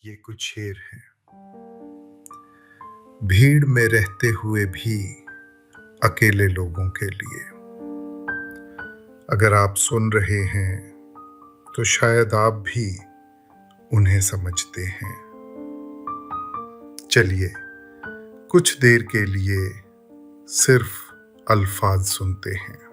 ये कुछ शेर हैं। भीड़ में रहते हुए भी अकेले लोगों के लिए, अगर आप सुन रहे हैं तो शायद आप भी उन्हें समझते हैं। चलिए कुछ देर के लिए सिर्फ अल्फाज सुनते हैं।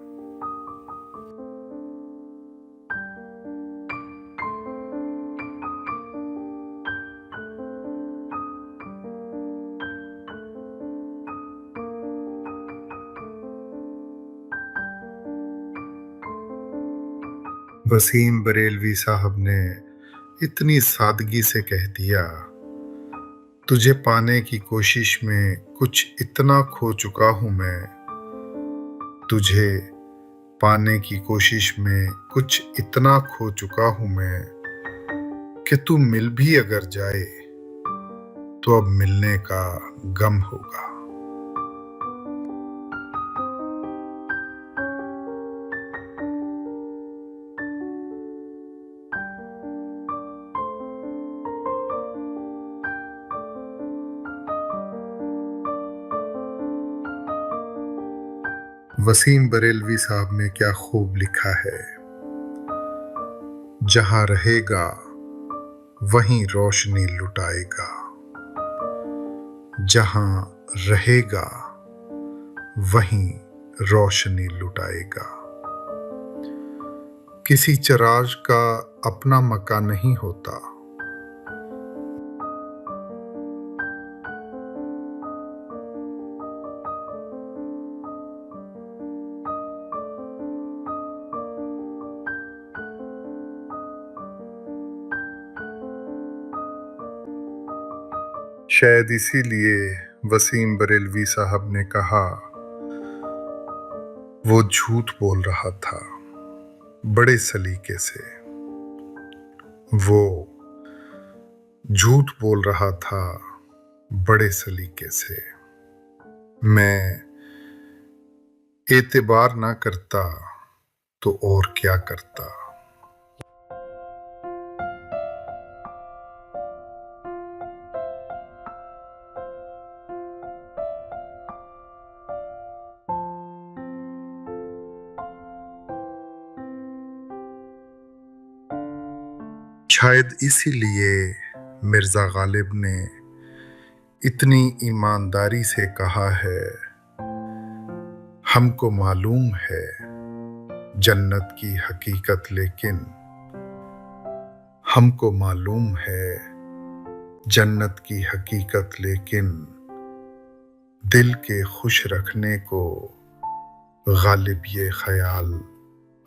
वसीम बरेलवी साहब ने इतनी सादगी से कह दिया, तुझे पाने की कोशिश में कुछ इतना खो चुका हूं मैं, तुझे पाने की कोशिश में कुछ इतना खो चुका हूं मैं कि तू मिल भी अगर जाए तो अब मिलने का गम होगा। वसीम बरेलवी साहब ने क्या खूब लिखा है। जहां रहेगा वहीं रोशनी लुटाएगा, जहां रहेगा वहीं रोशनी लुटाएगा। किसी चिराग का अपना मकान नहीं होता, शायद इसीलिए वसीम बरेलवी साहब ने कहा, वो झूठ बोल रहा था बड़े सलीके से, वो झूठ बोल रहा था बड़े सलीके से। मैं एतबार ना करता तो और क्या करता। शायद इसीलिए मिर्जा गालिब ने इतनी ईमानदारी से कहा है, हमको मालूम है जन्नत की हकीकत, लेकिन हमको मालूम है जन्नत की हकीकत, लेकिन दिल के खुश रखने को गालिब ये ख्याल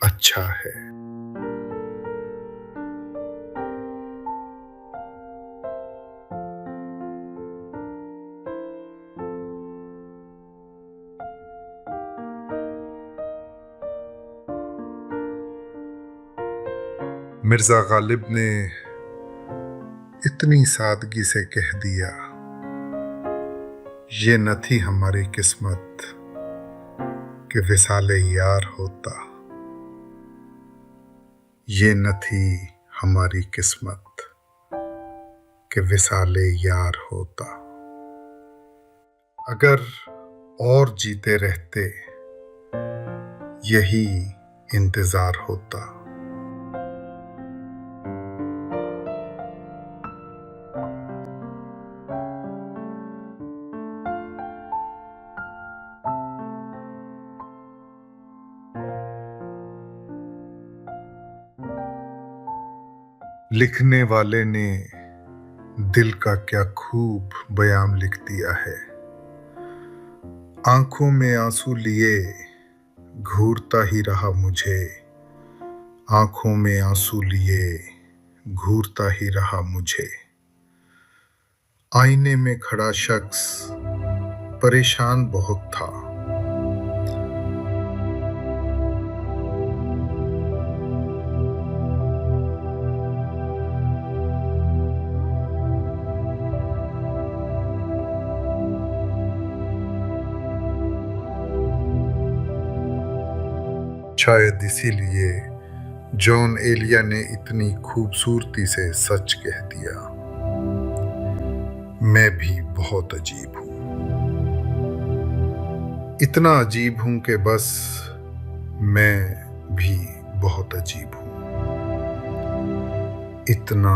अच्छा है। मिर्जा गालिब ने इतनी सादगी से कह दिया, ये न थी हमारी किस्मत कि विसाले यार होता, ये न थी हमारी किस्मत कि विसाले यार होता। अगर और जीते रहते यही इंतजार होता। लिखने वाले ने दिल का क्या खूब बयान लिख दिया है। आंखों में आंसू लिए घूरता ही रहा मुझे, आंखों में आंसू लिए घूरता ही रहा मुझे। आईने में खड़ा शख्स परेशान बहुत था, शायद इसीलिए जॉन एलिया ने इतनी खूबसूरती से सच कह दिया। मैं भी बहुत अजीब हूँ। इतना अजीब हूँ कि बस मैं भी बहुत अजीब हूँ। इतना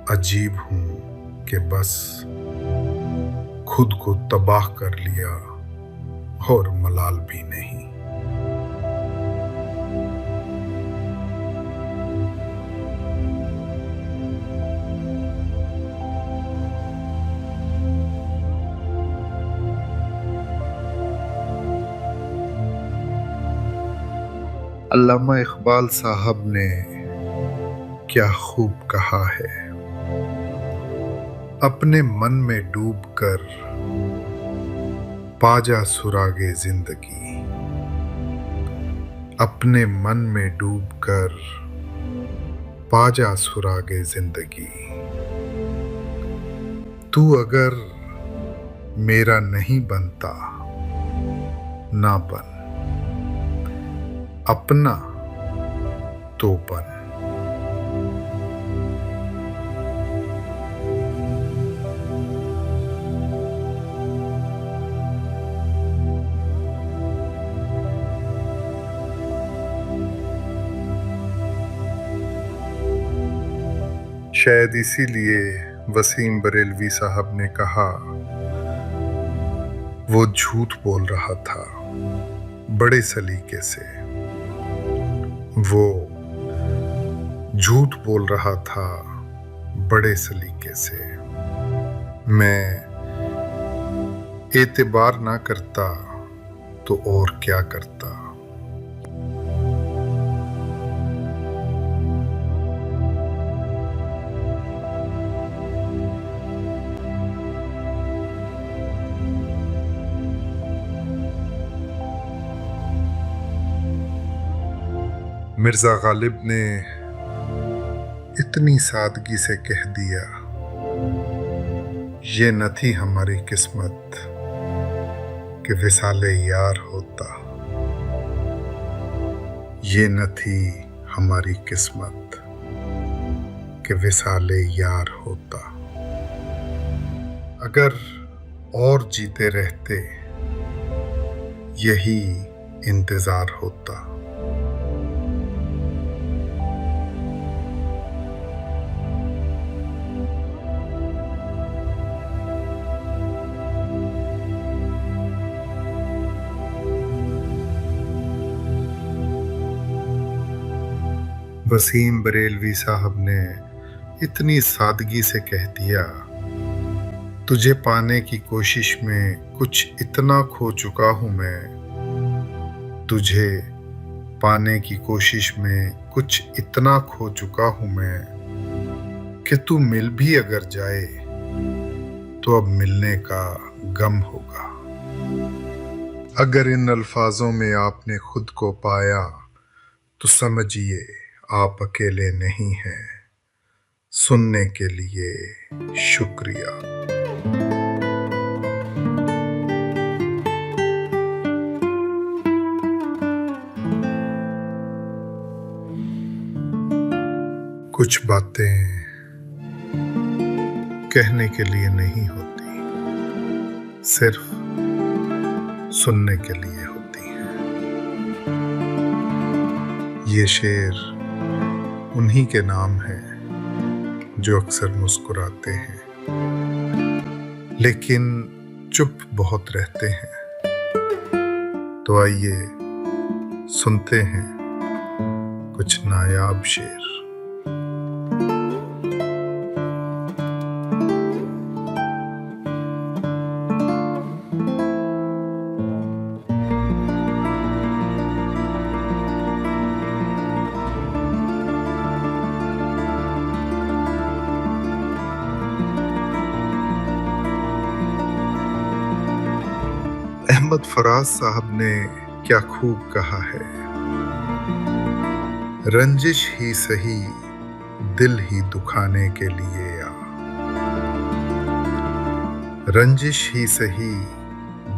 अजीब हूँ कि बस खुद को तबाह कर लिया और मलाल भी नहीं। अल्लामा इकबाल साहब ने क्या खूब कहा है, अपने मन में डूबकर पाजा सुरागे जिंदगी। अपने मन में डूबकर पाजा सुरागे जिंदगी। तू अगर मेरा नहीं बनता ना बन, अपना तो बन। शायद इसीलिए वसीम बरेलवी साहब ने कहा, वो झूठ बोल रहा था बड़े सलीके से। वो झूठ बोल रहा था बड़े सलीके से। मैं एतबार ना करता तो और क्या करता। मिर्जा गालिब ने इतनी सादगी से कह दिया, ये न थी हमारी किस्मत कि विसाले यार होता। ये न थी हमारी किस्मत कि विसाले यार होता। अगर और जीते रहते यही इंतजार होता। वसीम बरेलवी साहब ने इतनी सादगी से कह दिया, तुझे पाने की कोशिश में कुछ इतना खो चुका हूं मैं। तुझे पाने की कोशिश में कुछ इतना खो चुका हूं मैं कि तू मिल भी अगर जाए तो अब मिलने का गम होगा। अगर इन अल्फाजों में आपने खुद को पाया तो समझिए आप अकेले नहीं हैं। सुनने के लिए शुक्रिया। कुछ बातें कहने के लिए नहीं होती, सिर्फ सुनने के लिए होती हैं। ये शेर उन्हीं के नाम है जो अक्सर मुस्कुराते हैं लेकिन चुप बहुत रहते हैं। तो आइए सुनते हैं कुछ नायाब शेर। अहमद फराज साहब ने क्या खूब कहा है, रंजिश ही सही दिल ही दुखाने के लिए आ। रंजिश ही सही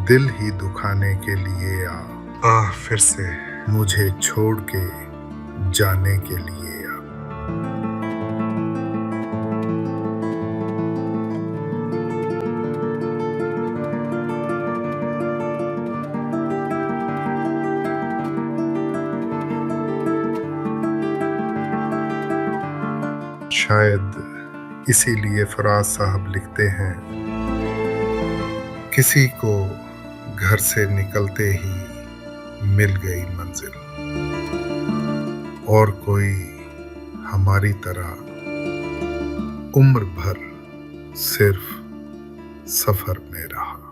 दिल ही दुखाने के लिए आ फिर से मुझे छोड़ के जाने के लिए आ। शायद इसीलिए फराज साहब लिखते हैं, किसी को घर से निकलते ही मिल गई मंजिल, और कोई हमारी तरह उम्र भर सिर्फ सफर में रहा।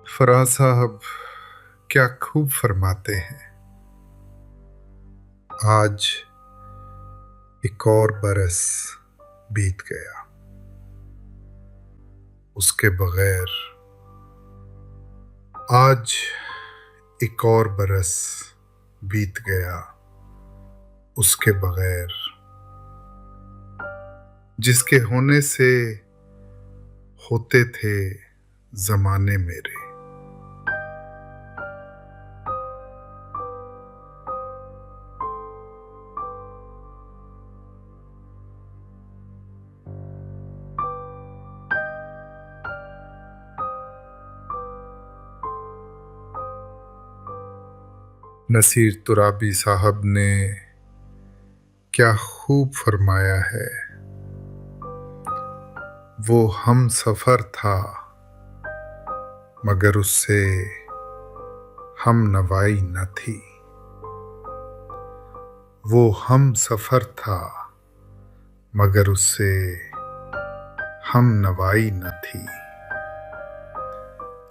फराज साहब क्या खूब फरमाते हैं, आज एक और बरस बीत गया, उसके बगैर। आज एक और बरस बीत गया, उसके बगैर। जिसके होने से होते थे जमाने मेरे, नसीर तुराबी साहब ने क्या खूब फरमाया है, वो हम सफर था मगर उससे हम नवाई न थी। वो हम सफर था मगर उससे हम नवाई न थी।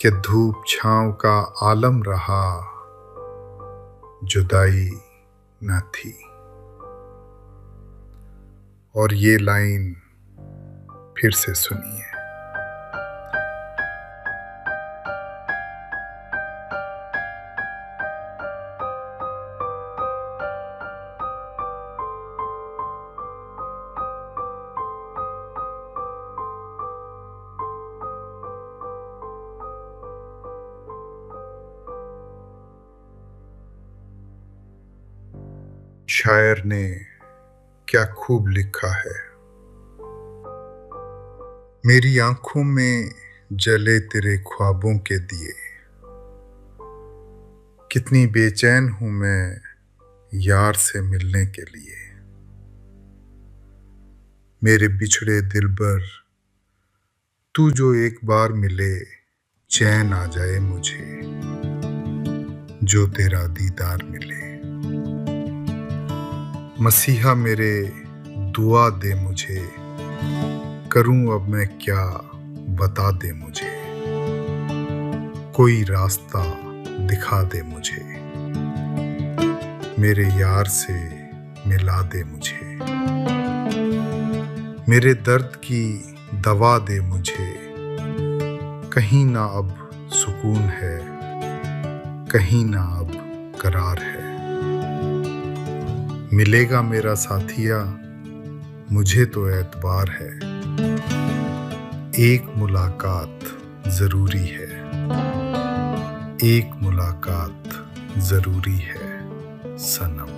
कि धूप छांव का आलम रहा, जुदाई न थी। और ये लाइन फिर से सुनिए। शायर ने क्या खूब लिखा है, मेरी आंखों में जले तेरे ख्वाबों के दिए, कितनी बेचैन हूं मैं यार से मिलने के लिए। मेरे बिछड़े दिलबर तू जो एक बार मिले, चैन आ जाए मुझे जो तेरा दीदार मिले। मसीहा मेरे दुआ दे मुझे, करूं अब मैं क्या बता दे मुझे, कोई रास्ता दिखा दे मुझे, मेरे यार से मिला दे मुझे, मेरे दर्द की दवा दे मुझे। कहीं ना अब सुकून है, कहीं ना अब करार है। मिलेगा मेरा साथिया, मुझे तो एतबार है, एक मुलाकात जरूरी है, एक मुलाकात जरूरी है सनम।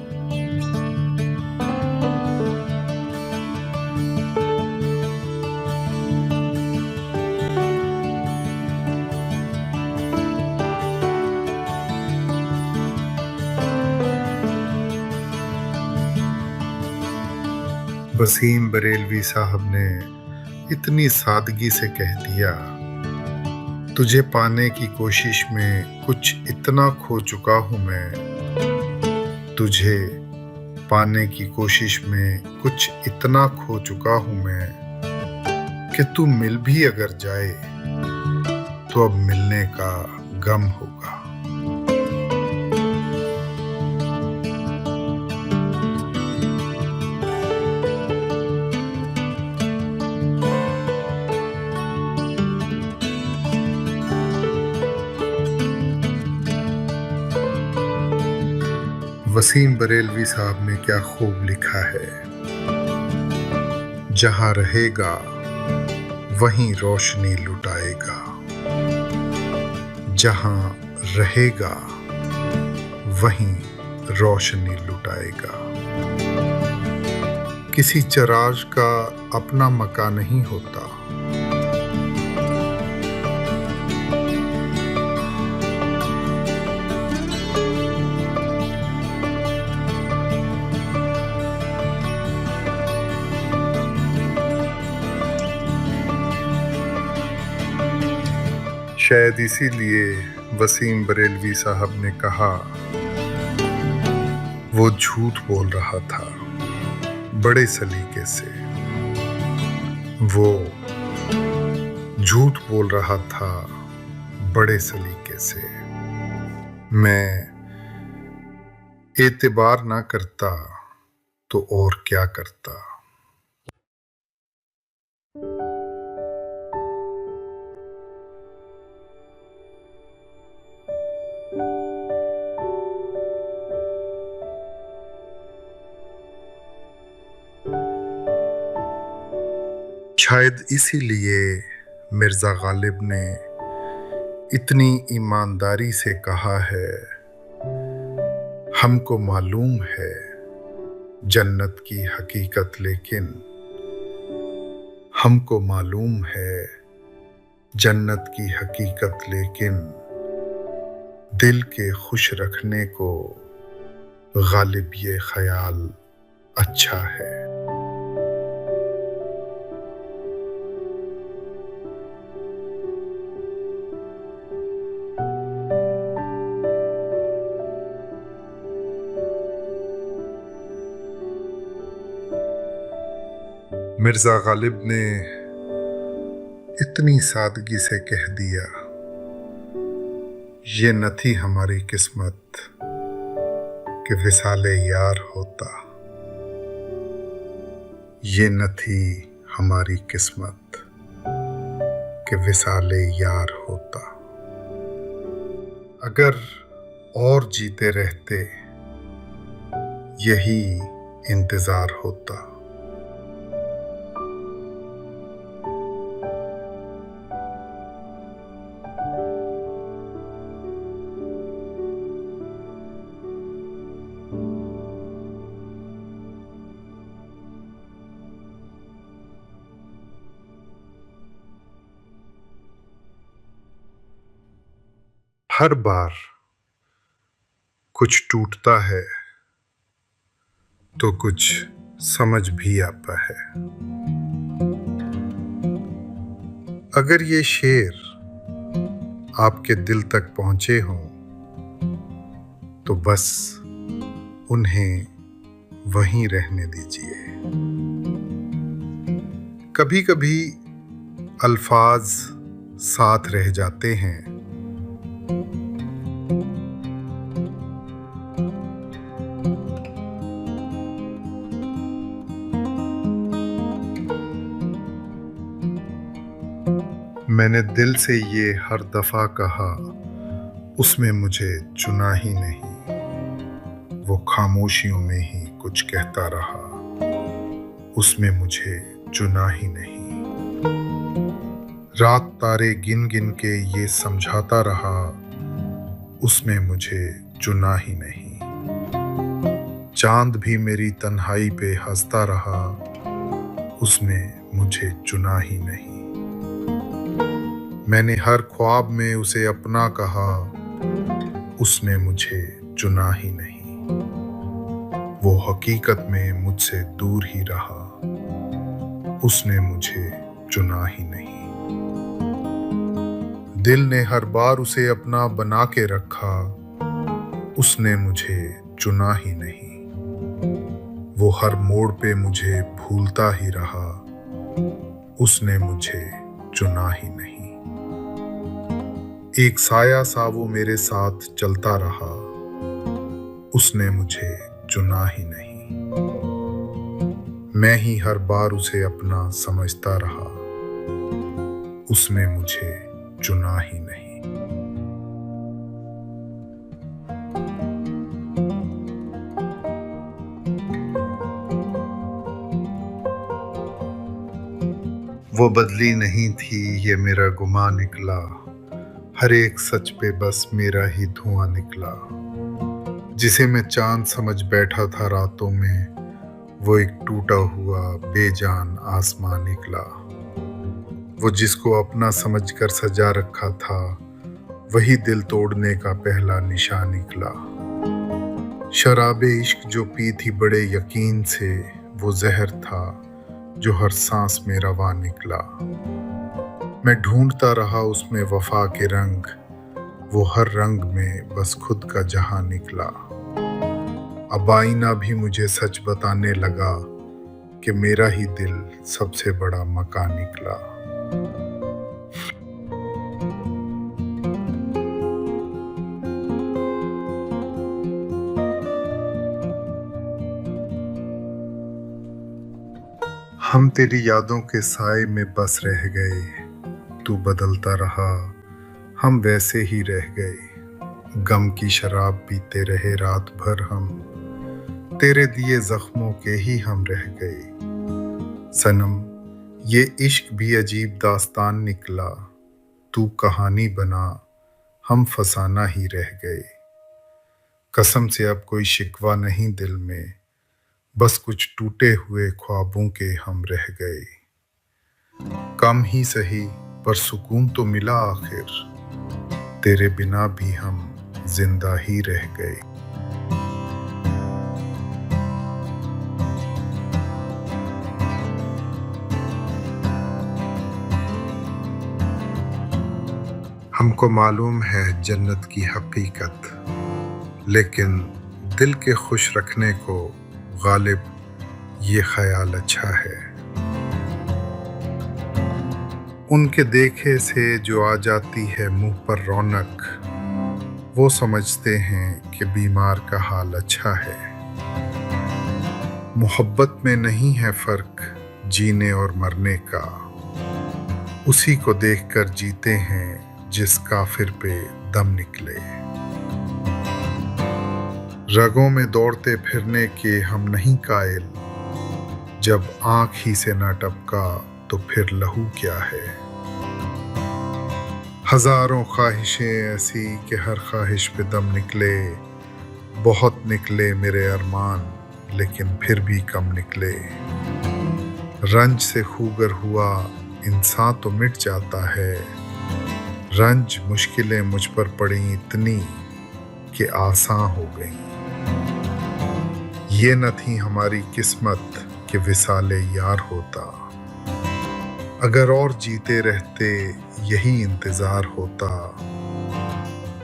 वसीम बरेलवी साहब ने इतनी सादगी से कह दिया, तुझे पाने की कोशिश में कुछ इतना खो चुका हूं मैं, तुझे पाने की कोशिश में कुछ इतना खो चुका हूं मैं, कि तू मिल भी अगर जाए तो अब मिलने का गम होगा। वसीम बरेलवी साहब ने क्या खूब लिखा है, जहां रहेगा वहीं रोशनी लुटाएगा, जहां रहेगा वहीं रोशनी लुटाएगा। किसी चिराग का अपना मकान नहीं होता। शायद इसीलिए वसीम बरेलवी साहब ने कहा, वो झूठ बोल रहा था बड़े सलीके से। वो झूठ बोल रहा था बड़े सलीके से। मैं एतबार ना करता तो और क्या करता। शायद इसीलिए मिर्जा गालिब ने इतनी ईमानदारी से कहा है, हमको मालूम है जन्नत की हकीकत, लेकिन हमको मालूम है जन्नत की हकीकत, लेकिन दिल के खुश रखने को गालिब ये ख्याल अच्छा है। मिर्जा गालिब ने इतनी सादगी से कह दिया, ये न थी हमारी किस्मत कि विसाले यार होता। ये न थी हमारी किस्मत कि विसाले यार होता। अगर और जीते रहते यही इंतजार होता। हर बार कुछ टूटता है तो कुछ समझ भी आता है। अगर ये शेर आपके दिल तक पहुंचे हों तो बस उन्हें वहीं रहने दीजिए। कभी कभी अल्फाज साथ रह जाते हैं, मैंने दिल से ये हर दफा कहा, उसमें मुझे चुना ही नहीं। वो खामोशियों में ही कुछ कहता रहा, उसमें मुझे चुना ही नहीं। रात तारे गिन गिन के ये समझाता रहा, उसमें मुझे चुना ही नहीं। चांद भी मेरी तन्हाई पे हंसता रहा, उसने मुझे चुना ही नहीं। मैंने हर ख्वाब में उसे अपना कहा, उसने मुझे चुना ही नहीं। वो हकीकत में मुझसे दूर ही रहा, उसने मुझे चुना ही नहीं। दिल ने हर बार उसे अपना बना के रखा, उसने मुझे चुना ही नहीं। वो हर मोड़ पे मुझे भूलता ही रहा, उसने मुझे चुना ही नहीं। एक साया सा वो मेरे साथ चलता रहा, उसने मुझे चुना ही नहीं। मैं ही हर बार उसे अपना समझता रहा, उसने मुझे चुना ही नहीं। वो बदली नहीं थी ये मेरा गुमा निकला, हर एक सच पे बस मेरा ही धुआं निकला। जिसे मैं चांद समझ बैठा था रातों में, वो एक टूटा हुआ बेजान आसमां निकला। वो जिसको अपना समझकर सजा रखा था, वही दिल तोड़ने का पहला निशान निकला। शराबे इश्क जो पी थी बड़े यकीन से, वो जहर था जो हर सांस में रवा निकला। मैं ढूंढता रहा उसमें वफा के रंग, वो हर रंग में बस खुद का जहां निकला। अब आईना भी मुझे सच बताने लगा कि मेरा ही दिल सबसे बड़ा मकान निकला। हम तेरी यादों के साए में बस रह गए, तू बदलता रहा, हम वैसे ही रह गए। गम की शराब पीते रहे रात भर हम, तेरे दिए जख्मों के ही हम रह गए। सनम, ये इश्क भी अजीब दास्तान निकला, तू कहानी बना, हम फसाना ही रह गए। कसम से अब कोई शिकवा नहीं दिल में, बस कुछ टूटे हुए ख्वाबों के हम रह गए। कम ही सही पर सुकून तो मिला आखिर, तेरे बिना भी हम जिंदा ही रह गए। हमको मालूम है जन्नत की हकीकत, लेकिन दिल के खुश रखने को गालिब ये ख्याल अच्छा है। उनके देखे से जो आ जाती है मुंह पर रौनक, वो समझते हैं कि बीमार का हाल अच्छा है। मोहब्बत में नहीं है फर्क जीने और मरने का, उसी को देखकर जीते हैं जिस काफिर पे दम निकले। रगों में दौड़ते फिरने के हम नहीं कायल, जब आंख ही से ना टपका तो फिर लहू क्या है। हजारों ख्वाहिशें ऐसी कि हर ख्वाहिश पे दम निकले। बहुत निकले मेरे अरमान, लेकिन फिर भी कम निकले। रंज से खूगर हुआ इंसान तो मिट जाता है, रंज मुश्किलें मुझ पर पड़ी इतनी कि आसान हो गई। ये न थी हमारी किस्मत कि विसाले यार होता, अगर और जीते रहते यही इंतजार होता।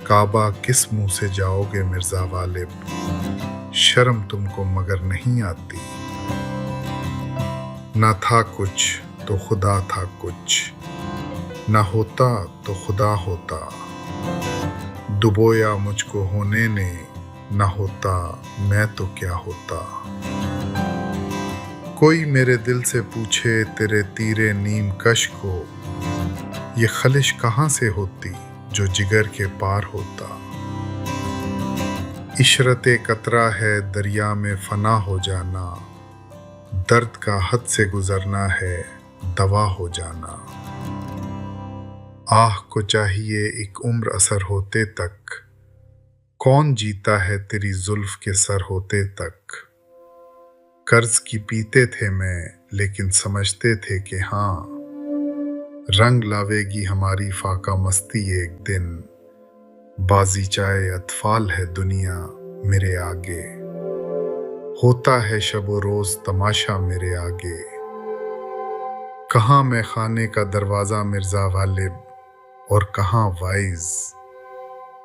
काबा किस मुंह से जाओगे मिर्जा वालिब, शर्म तुमको मगर नहीं आती। ना था कुछ तो खुदा था कुछ, ना होता तो खुदा होता। डुबोया मुझको होने ने, ना होता मैं तो क्या होता। कोई मेरे दिल से पूछे तेरे तीरे नीम कश को, ये खलिश कहाँ से होती जो जिगर के पार होता। इशरते कतरा है दरिया में फना हो जाना, दर्द का हद से गुजरना है दवा हो जाना। आह को चाहिए एक उम्र असर होते तक, कौन जीता है तेरी जुल्फ के सर होते तक। कर्ज की पीते थे मैं, लेकिन समझते थे कि हाँ, रंग लावेगी हमारी फाका मस्ती एक दिन। बाजी चाहे अतफाल है दुनिया मेरे आगे, होता है शब रोज तमाशा मेरे आगे। कहाँ मैं खाने का दरवाजा मिर्जा वालिब, और कहाँ वाइज,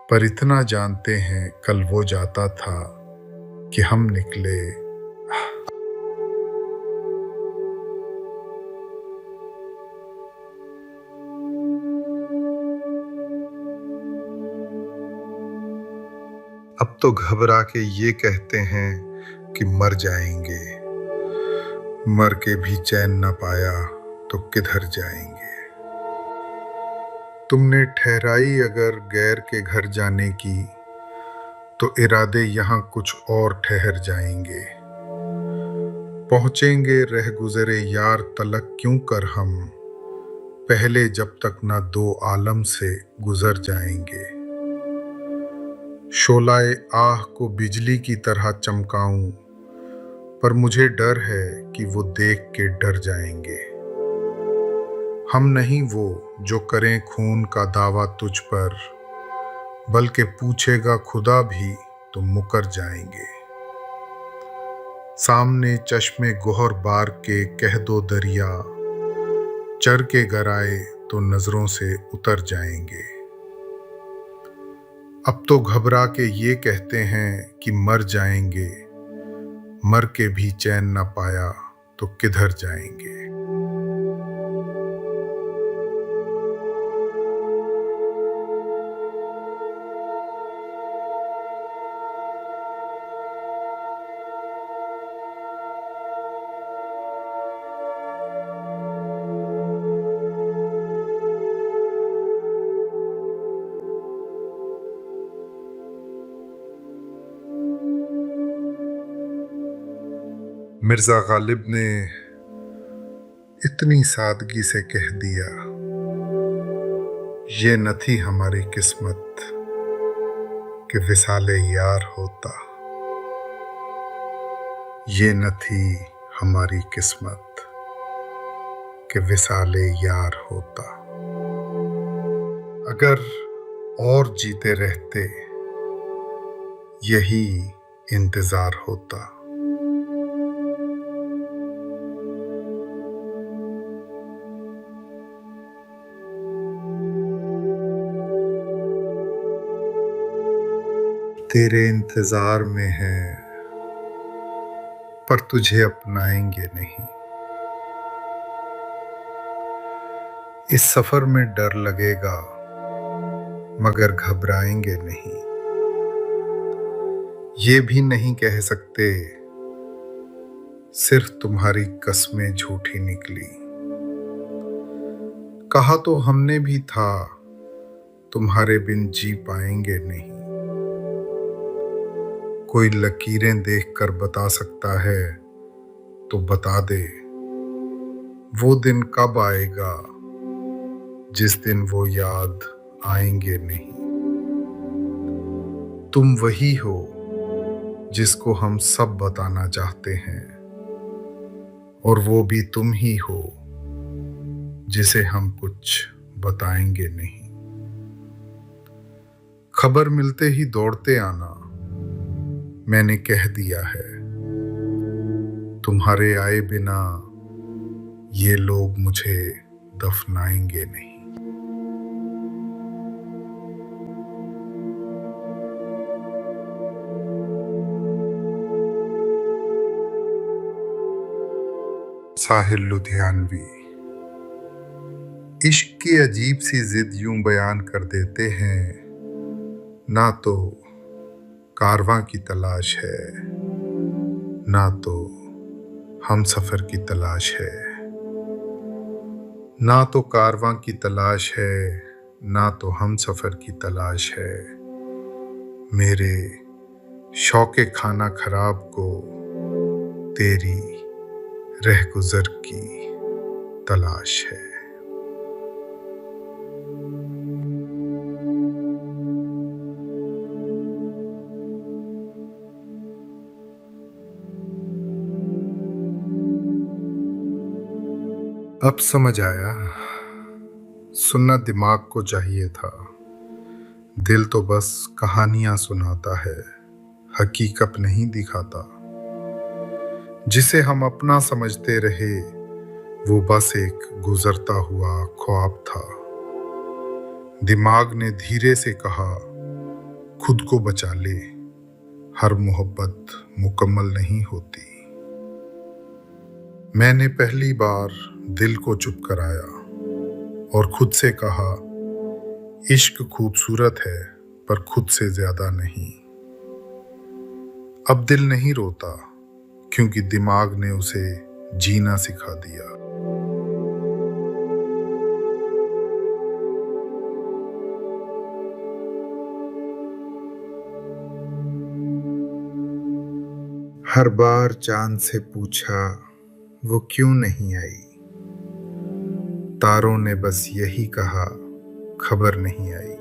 पर इतना जानते हैं कल वो जाता था कि हम निकले। अब तो घबरा के ये कहते हैं कि मर जाएंगे, मर के भी चैन न पाया तो किधर जाएंगे। तुमने ठहराई अगर गैर के घर जाने की, तो इरादे यहाँ कुछ और ठहर जाएंगे। पहुंचेंगे रह गुजरे यार तलक क्यों कर हम, पहले जब तक ना दो आलम से गुजर जाएंगे। शोलाए आह को बिजली की तरह चमकाऊं, पर मुझे डर है कि वो देख के डर जाएंगे। हम नहीं वो जो करें खून का दावा तुझ पर, बल्कि पूछेगा खुदा भी तो मुकर जाएंगे। सामने चश्मे गोहर बार के कह दो दरिया, चर के गराए तो नजरों से उतर जाएंगे। अब तो घबरा के ये कहते हैं कि मर जाएंगे, मर के भी चैन न पाया तो किधर जाएंगे। मिर्जा गालिब ने इतनी सादगी से कह दिया, ये न थी हमारी किस्मत कि विसाले यार होता। ये न थी हमारी किस्मत कि विसाले यार होता। अगर और जीते रहते यही इंतजार होता। तेरे इंतजार में है पर तुझे अपनाएंगे नहीं। इस सफर में डर लगेगा मगर घबराएंगे नहीं। ये भी नहीं कह सकते सिर्फ तुम्हारी कस्में झूठी निकली। कहा तो हमने भी था तुम्हारे बिन जी पाएंगे नहीं। कोई लकीरें देखकर बता सकता है तो बता दे, वो दिन कब आएगा जिस दिन वो याद आएंगे नहीं। तुम वही हो जिसको हम सब बताना चाहते हैं, और वो भी तुम ही हो जिसे हम कुछ बताएंगे नहीं। खबर मिलते ही दौड़ते आना, मैंने कह दिया है तुम्हारे आए बिना ये लोग मुझे दफनाएंगे नहीं। साहिल लुधियानवी। इश्क की अजीब सी जिद यूं बयान कर देते हैं, ना तो कारवां की तलाश है ना तो हम सफर की तलाश है। ना तो कारवां की तलाश है ना तो हम सफर की तलाश है। मेरे शौके खाना खराब को तेरी रहगुजर की तलाश है। अब समझ आया, सुनना दिमाग को चाहिए था। दिल तो बस कहानियां सुनाता है, हकीकत नहीं दिखाता। जिसे हम अपना समझते रहे वो बस एक गुजरता हुआ ख्वाब था। दिमाग ने धीरे से कहा, खुद को बचा ले, हर मोहब्बत मुकम्मल नहीं होती। मैंने पहली बार दिल को चुप कराया और खुद से कहा, इश्क खूबसूरत है पर खुद से ज्यादा नहीं। अब दिल नहीं रोता क्योंकि दिमाग ने उसे जीना सिखा दिया। हर बार चांद से पूछा वो क्यों नहीं आई। तारों ने बस यही कहा खबर नहीं आई।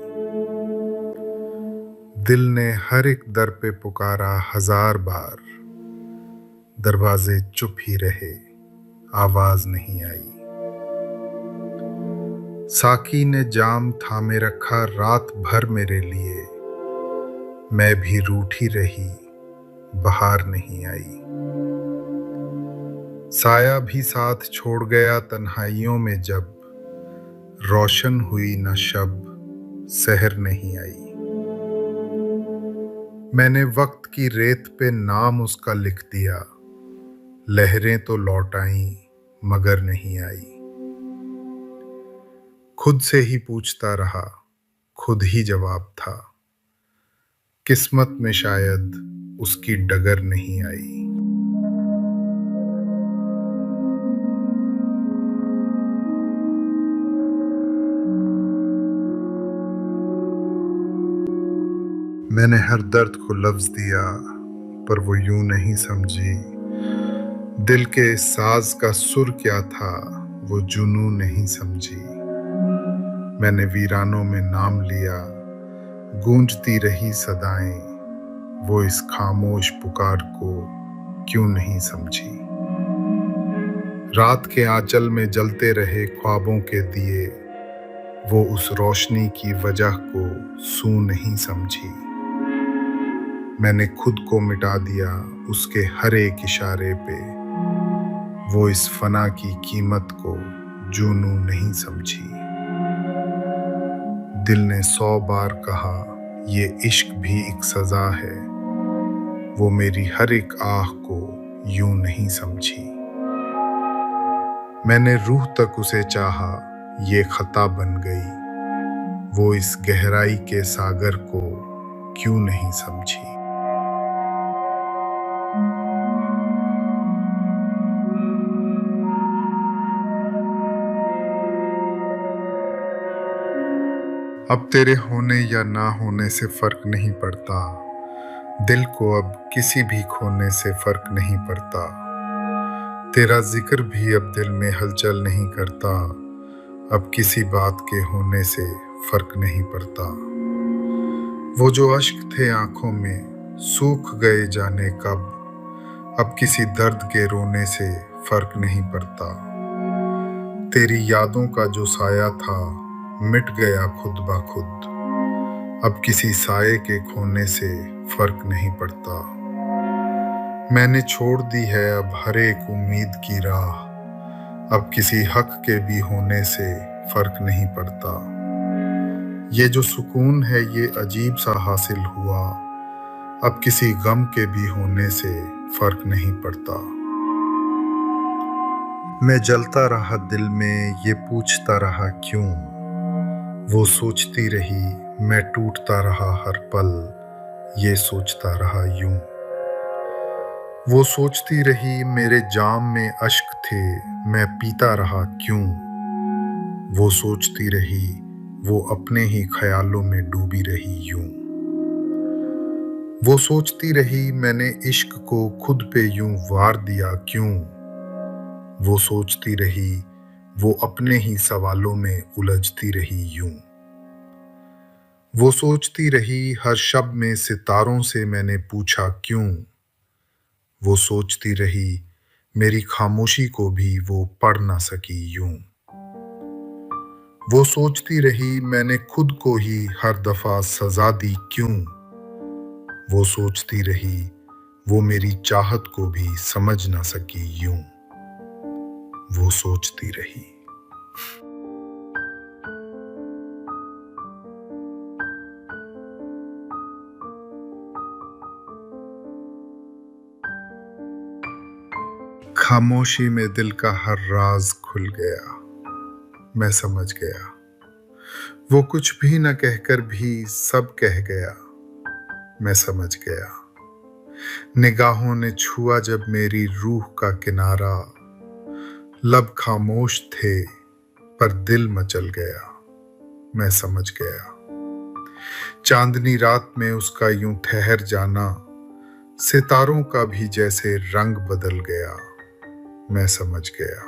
दिल ने हर एक दर पे पुकारा 1000 बार, दरवाजे चुप ही रहे, आवाज नहीं आई। साकी ने जाम थामे रखा रात भर मेरे लिए, मैं भी रूठी रही, बहार नहीं आई। साया भी साथ छोड़ गया तन्हाइयों में जब, रोशन हुई न शब, सहर नहीं आई। मैंने वक्त की रेत पे नाम उसका लिख दिया, लहरें तो लौट आईं मगर नहीं आई। खुद से ही पूछता रहा, खुद ही जवाब था, किस्मत में शायद उसकी डगर नहीं आई। मैंने हर दर्द को लफ्ज दिया पर वो यूं नहीं समझी, दिल के साज का सुर क्या था वो जुनून नहीं समझी। मैंने वीरानों में नाम लिया, गूंजती रही सदाएं, वो इस खामोश पुकार को क्यों नहीं समझी। रात के आंचल में जलते रहे ख्वाबों के दिए, वो उस रोशनी की वजह को सूं नहीं समझी। मैंने खुद को मिटा दिया उसके हर एक इशारे पे, वो इस फना की कीमत को जूनू नहीं समझी। दिल ने 100 बार कहा ये इश्क भी एक सजा है, वो मेरी हर एक आह को यूं नहीं समझी। मैंने रूह तक उसे चाहा, ये खता बन गई, वो इस गहराई के सागर को क्यों नहीं समझी। अब तेरे होने या ना होने से फर्क नहीं पड़ता, दिल को अब किसी भी खोने से फर्क नहीं पड़ता। तेरा जिक्र भी अब दिल में हलचल नहीं करता, अब किसी बात के होने से फर्क नहीं पड़ता। वो जो अश्क थे आंखों में सूख गए जाने कब, अब किसी दर्द के रोने से फर्क नहीं पड़ता। तेरी यादों का जो साया था मिट गया खुद ब खुद, अब किसी साये के खोने से फर्क नहीं पड़ता। मैंने छोड़ दी है अब हर एक उम्मीद की राह, अब किसी हक के भी होने से फर्क नहीं पड़ता। ये जो सुकून है ये अजीब सा हासिल हुआ, अब किसी गम के भी होने से फर्क नहीं पड़ता। मैं जलता रहा दिल में ये पूछता रहा क्यों, वो सोचती रही मैं टूटता रहा हर पल, ये सोचता रहा यूं। वो सोचती रही मेरे जाम में अश्क थे, मैं पीता रहा क्यों। वो सोचती रही वो अपने ही ख्यालों में डूबी रही यूं। वो सोचती रही मैंने इश्क को खुद पे यूं वार दिया क्यों। वो सोचती रही वो अपने ही सवालों में उलझती रही यूं। वो सोचती रही हर शब में सितारों से मैंने पूछा क्यों। वो सोचती रही मेरी खामोशी को भी वो पढ़ ना सकी यूं। वो सोचती रही मैंने खुद को ही हर दफा सजा दी क्यों। वो सोचती रही वो मेरी चाहत को भी समझ ना सकी यूं। वो सोचती रही। खामोशी में दिल का हर राज खुल गया, मैं समझ गया। वो कुछ भी न कहकर भी सब कह गया, मैं समझ गया। निगाहों ने छुआ जब मेरी रूह का किनारा, लब खामोश थे पर दिल मचल गया, मैं समझ गया। चांदनी रात में उसका यूं ठहर जाना, सितारों का भी जैसे रंग बदल गया, मैं समझ गया।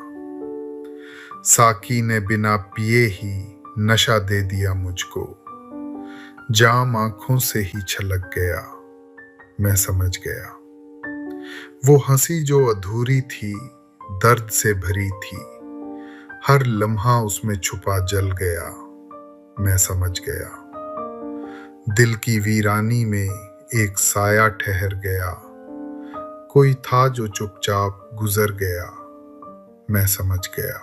साकी ने बिना पिए ही नशा दे दिया मुझको, जाम आंखों से ही छलक गया, मैं समझ गया। वो हंसी जो अधूरी थी, दर्द से भरी थी, हर लम्हा उसमें छुपा जल गया, मैं समझ गया। दिल की वीरानी में एक साया ठहर गया, कोई था जो चुपचाप गुजर गया, मैं समझ गया।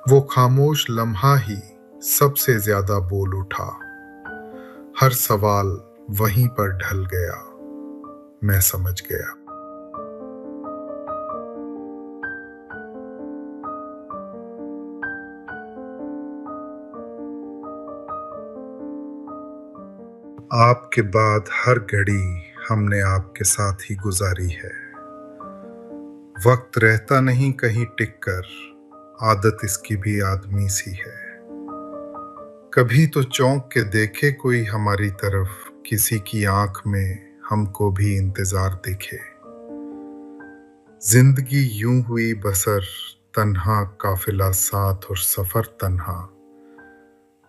वो खामोश लम्हा ही सबसे ज्यादा बोल उठा, हर सवाल वहीं पर ढल गया, मैं समझ गया। आपके बाद हर घड़ी हमने आपके साथ ही गुजारी है। वक्त रहता नहीं कहीं टिक कर, आदत इसकी भी आदमी सी है। कभी तो चौंक के देखे कोई हमारी तरफ, किसी की आंख में हमको भी इंतजार दिखे। जिंदगी यूं हुई बसर, तन्हा काफिला साथ और सफर तन्हा।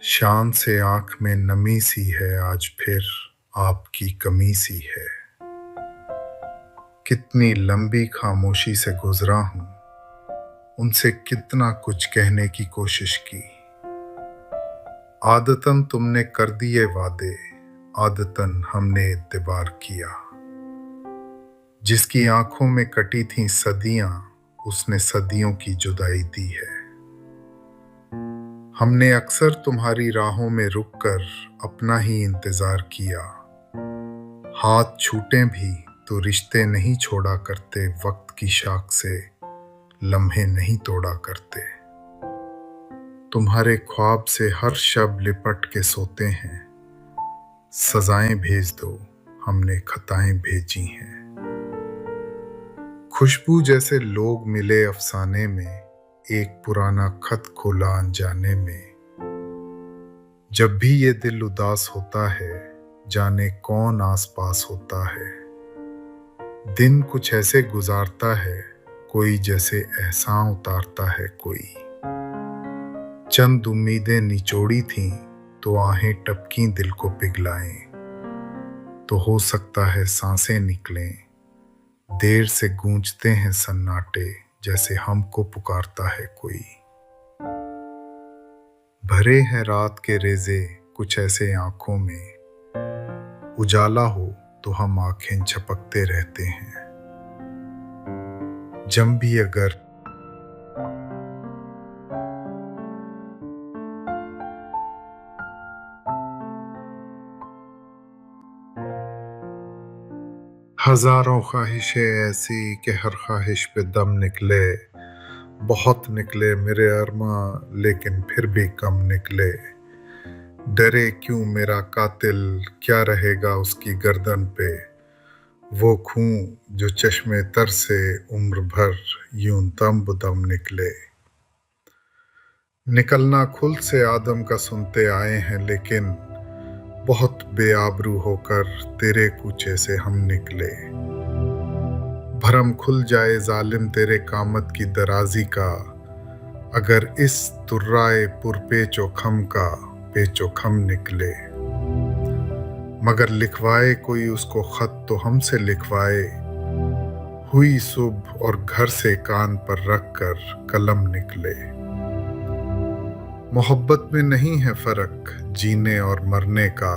शान से आंख में नमी सी है, आज फिर आपकी कमी सी है। कितनी लंबी खामोशी से गुजरा हूं, उनसे कितना कुछ कहने की कोशिश की। आदतन तुमने कर दिए वादे, आदतन हमने इत्तेबार किया। जिसकी आंखों में कटी थी सदियां, उसने सदियों की जुदाई दी है। हमने अक्सर तुम्हारी राहों में रुककर अपना ही इंतजार किया। हाथ छूटे भी तो रिश्ते नहीं छोड़ा करते, वक्त की शाख से लम्हे नहीं तोड़ा करते। तुम्हारे ख्वाब से हर शब लिपट के सोते हैं, सजाएं भेज दो हमने खताएं भेजी हैं। खुशबू जैसे लोग मिले अफसाने में, एक पुराना खत खोला अनजाने में। जब भी ये दिल उदास होता है, जाने कौन आस पास होता है। दिन कुछ ऐसे गुजारता है कोई, जैसे एहसान उतारता है कोई। चंद उम्मीदें निचोड़ी थीं तो आहें टपकी दिल को पिघलाएं। तो हो सकता है सांसें निकलें, देर से गूंजते हैं सन्नाटे, जैसे हमको पुकारता है कोई। भरे हैं रात के रेजे कुछ ऐसे आंखों में, उजाला हो तो हम आंखें झपकते रहते हैं। जम भी अगर हजारों ख्वाहिशें ऐसी कि हर ख्वाहिश पे दम निकले। बहुत निकले मेरे अरमा, लेकिन फिर भी कम निकले। डरे क्यों मेरा कातिल, क्या रहेगा उसकी गर्दन पे। वो खून जो चश्मे तर से उम्र भर यूं दम बदम निकले। निकलना खुल से आदम का सुनते आए हैं, लेकिन बहुत बेआबरू होकर तेरे कूचे से हम निकले। भरम खुल जाए जालिम तेरे कामत की दराजी का, अगर इस तुर्राए पुरपेचो खम का पेचो खम निकले। मगर लिखवाए कोई उसको खत तो हमसे लिखवाए, हुई सुबह और घर से कान पर रख कर कलम निकले। मोहब्बत में नहीं है फर्क जीने और मरने का,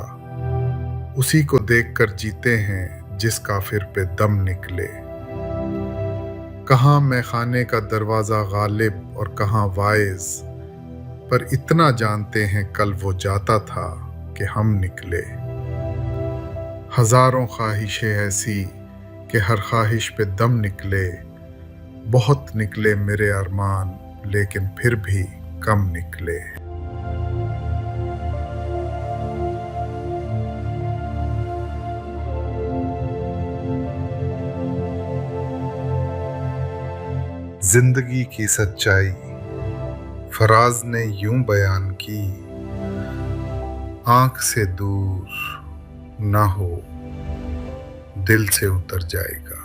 उसी को देखकर जीते हैं जिस काफिर पे दम निकले। कहाँ मैं खाने का दरवाजा गालिब और कहाँ वाइज, पर इतना जानते हैं कल वो जाता था कि हम निकले। हजारों ख्वाहिशें ऐसी कि हर ख्वाहिश पे दम निकले। बहुत निकले मेरे अरमान, लेकिन फिर भी कम निकले। जिंदगी की सच्चाई फराज ने यूं बयान की, आंख से दूर ना हो दिल से उतर जाएगा।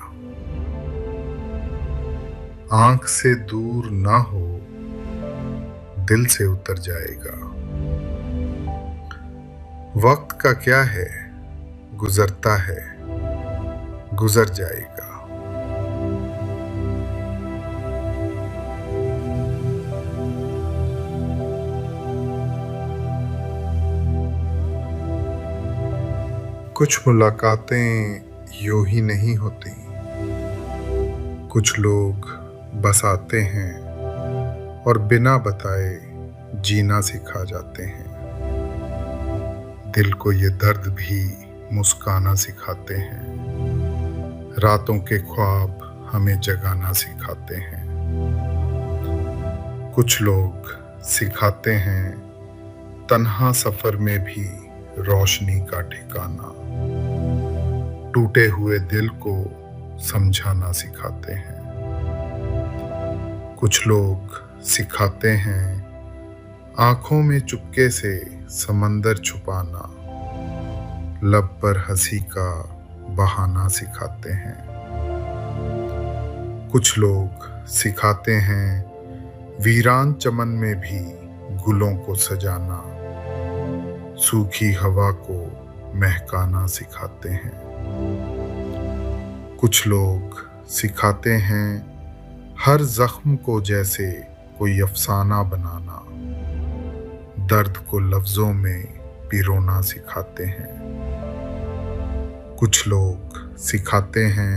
आंख से दूर ना हो दिल से उतर जाएगा। वक्त का क्या है, गुजरता है गुजर जाएगा। कुछ मुलाकातें यूं ही नहीं होती। कुछ लोग बस आते हैं और बिना बताए जीना सिखा जाते हैं। दिल को ये दर्द भी मुस्काना सिखाते हैं। रातों के ख्वाब हमें जगाना सिखाते हैं। कुछ लोग सिखाते हैं तन्हा सफर में भी रोशनी का ठिकाना। टूटे हुए दिल को समझाना सिखाते हैं। कुछ लोग सिखाते हैं आंखों में चुपके से समंदर छुपाना। लब पर हंसी का बहाना सिखाते हैं। कुछ लोग सिखाते हैं वीरान चमन में भी गुलों को सजाना। सूखी हवा को महकाना सिखाते हैं। कुछ लोग सिखाते हैं हर जख्म को जैसे कोई अफसाना बनाना। दर्द को लफ्जों में पिरोना सिखाते हैं। कुछ लोग सिखाते हैं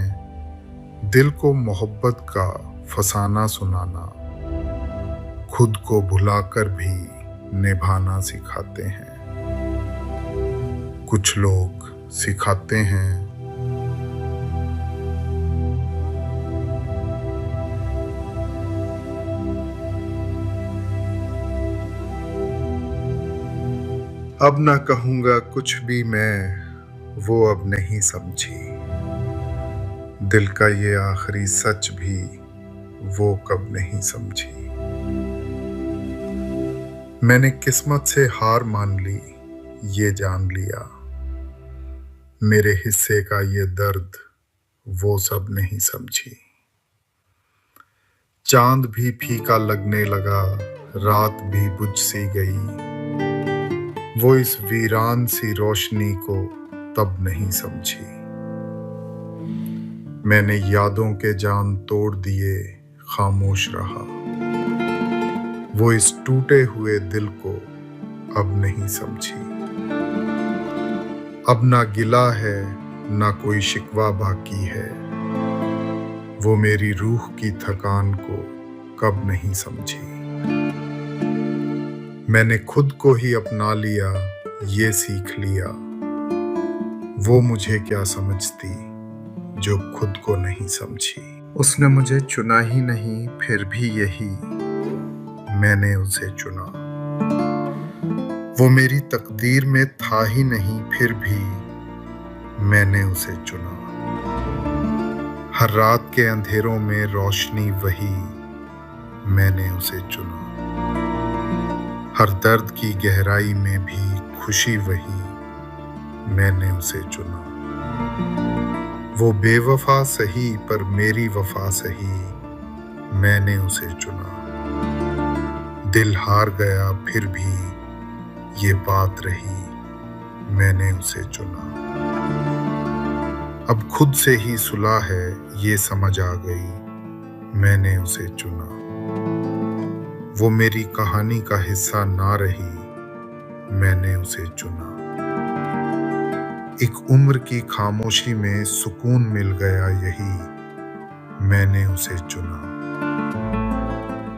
दिल को मोहब्बत का फसाना सुनाना। खुद को भुलाकर भी निभाना सिखाते हैं। कुछ लोग सिखाते हैं अब ना कहूँगा कुछ भी मैं, वो अब नहीं समझी। दिल का ये आखिरी सच भी वो कब नहीं समझी। मैंने किस्मत से हार मान ली, ये जान लिया। मेरे हिस्से का ये दर्द वो सब नहीं समझी। चांद भी फीका लगने लगा, रात भी बुझ सी गई। वो इस वीरान सी रोशनी को तब नहीं समझी। मैंने यादों के जान तोड़ दिए, खामोश रहा। वो इस टूटे हुए दिल को अब नहीं समझी। अब ना गिला है ना कोई शिकवा बाकी है। वो मेरी रूह की थकान को कब नहीं समझी। मैंने खुद को ही अपना लिया, ये सीख लिया। वो मुझे क्या समझती जो खुद को नहीं समझी। उसने मुझे चुना ही नहीं, फिर भी यही मैंने उसे चुना। वो मेरी तकदीर में था ही नहीं, फिर भी मैंने उसे चुना। हर रात के अंधेरों में रोशनी वही, मैंने उसे चुना। हर दर्द की गहराई में भी खुशी वही, मैंने उसे चुना। वो बेवफा सही पर मेरी वफा सही, मैंने उसे चुना। दिल हार गया फिर भी ये बात रही, मैंने उसे चुना। अब खुद से ही सुलह है, ये समझ आ गई, मैंने उसे चुना। वो मेरी कहानी का हिस्सा ना रही, मैंने उसे चुना। एक उम्र की खामोशी में सुकून मिल गया यही, मैंने उसे चुना।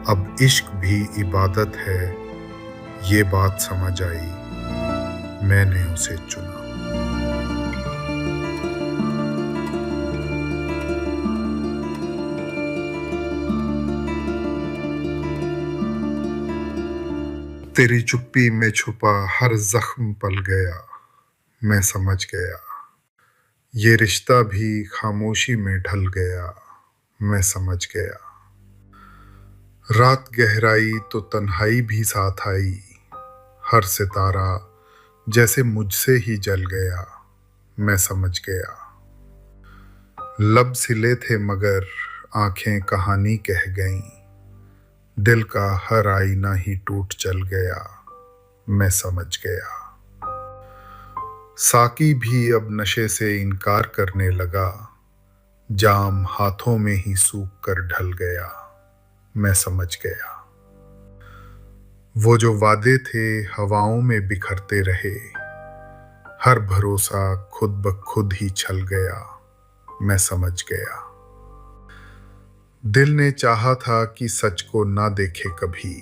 अब इश्क भी इबादत है, ये बात समझ आई, मैंने उसे चुना। तेरी चुप्पी में छुपा हर जख्म पल गया, मैं समझ गया। ये रिश्ता भी खामोशी में ढल गया, मैं समझ गया। रात गहराई तो तन्हाई भी साथ आई। हर सितारा जैसे मुझसे ही जल गया, मैं समझ गया। लब सिले थे मगर आंखें कहानी कह गईं। दिल का हर आईना ही टूट चल गया, मैं समझ गया। साकी भी अब नशे से इनकार करने लगा। जाम हाथों में ही सूख कर ढल गया, मैं समझ गया। वो जो वादे थे हवाओं में बिखरते रहे। हर भरोसा खुद ब खुद ही छल गया, मैं समझ गया। दिल ने चाहा था कि सच को ना देखे कभी,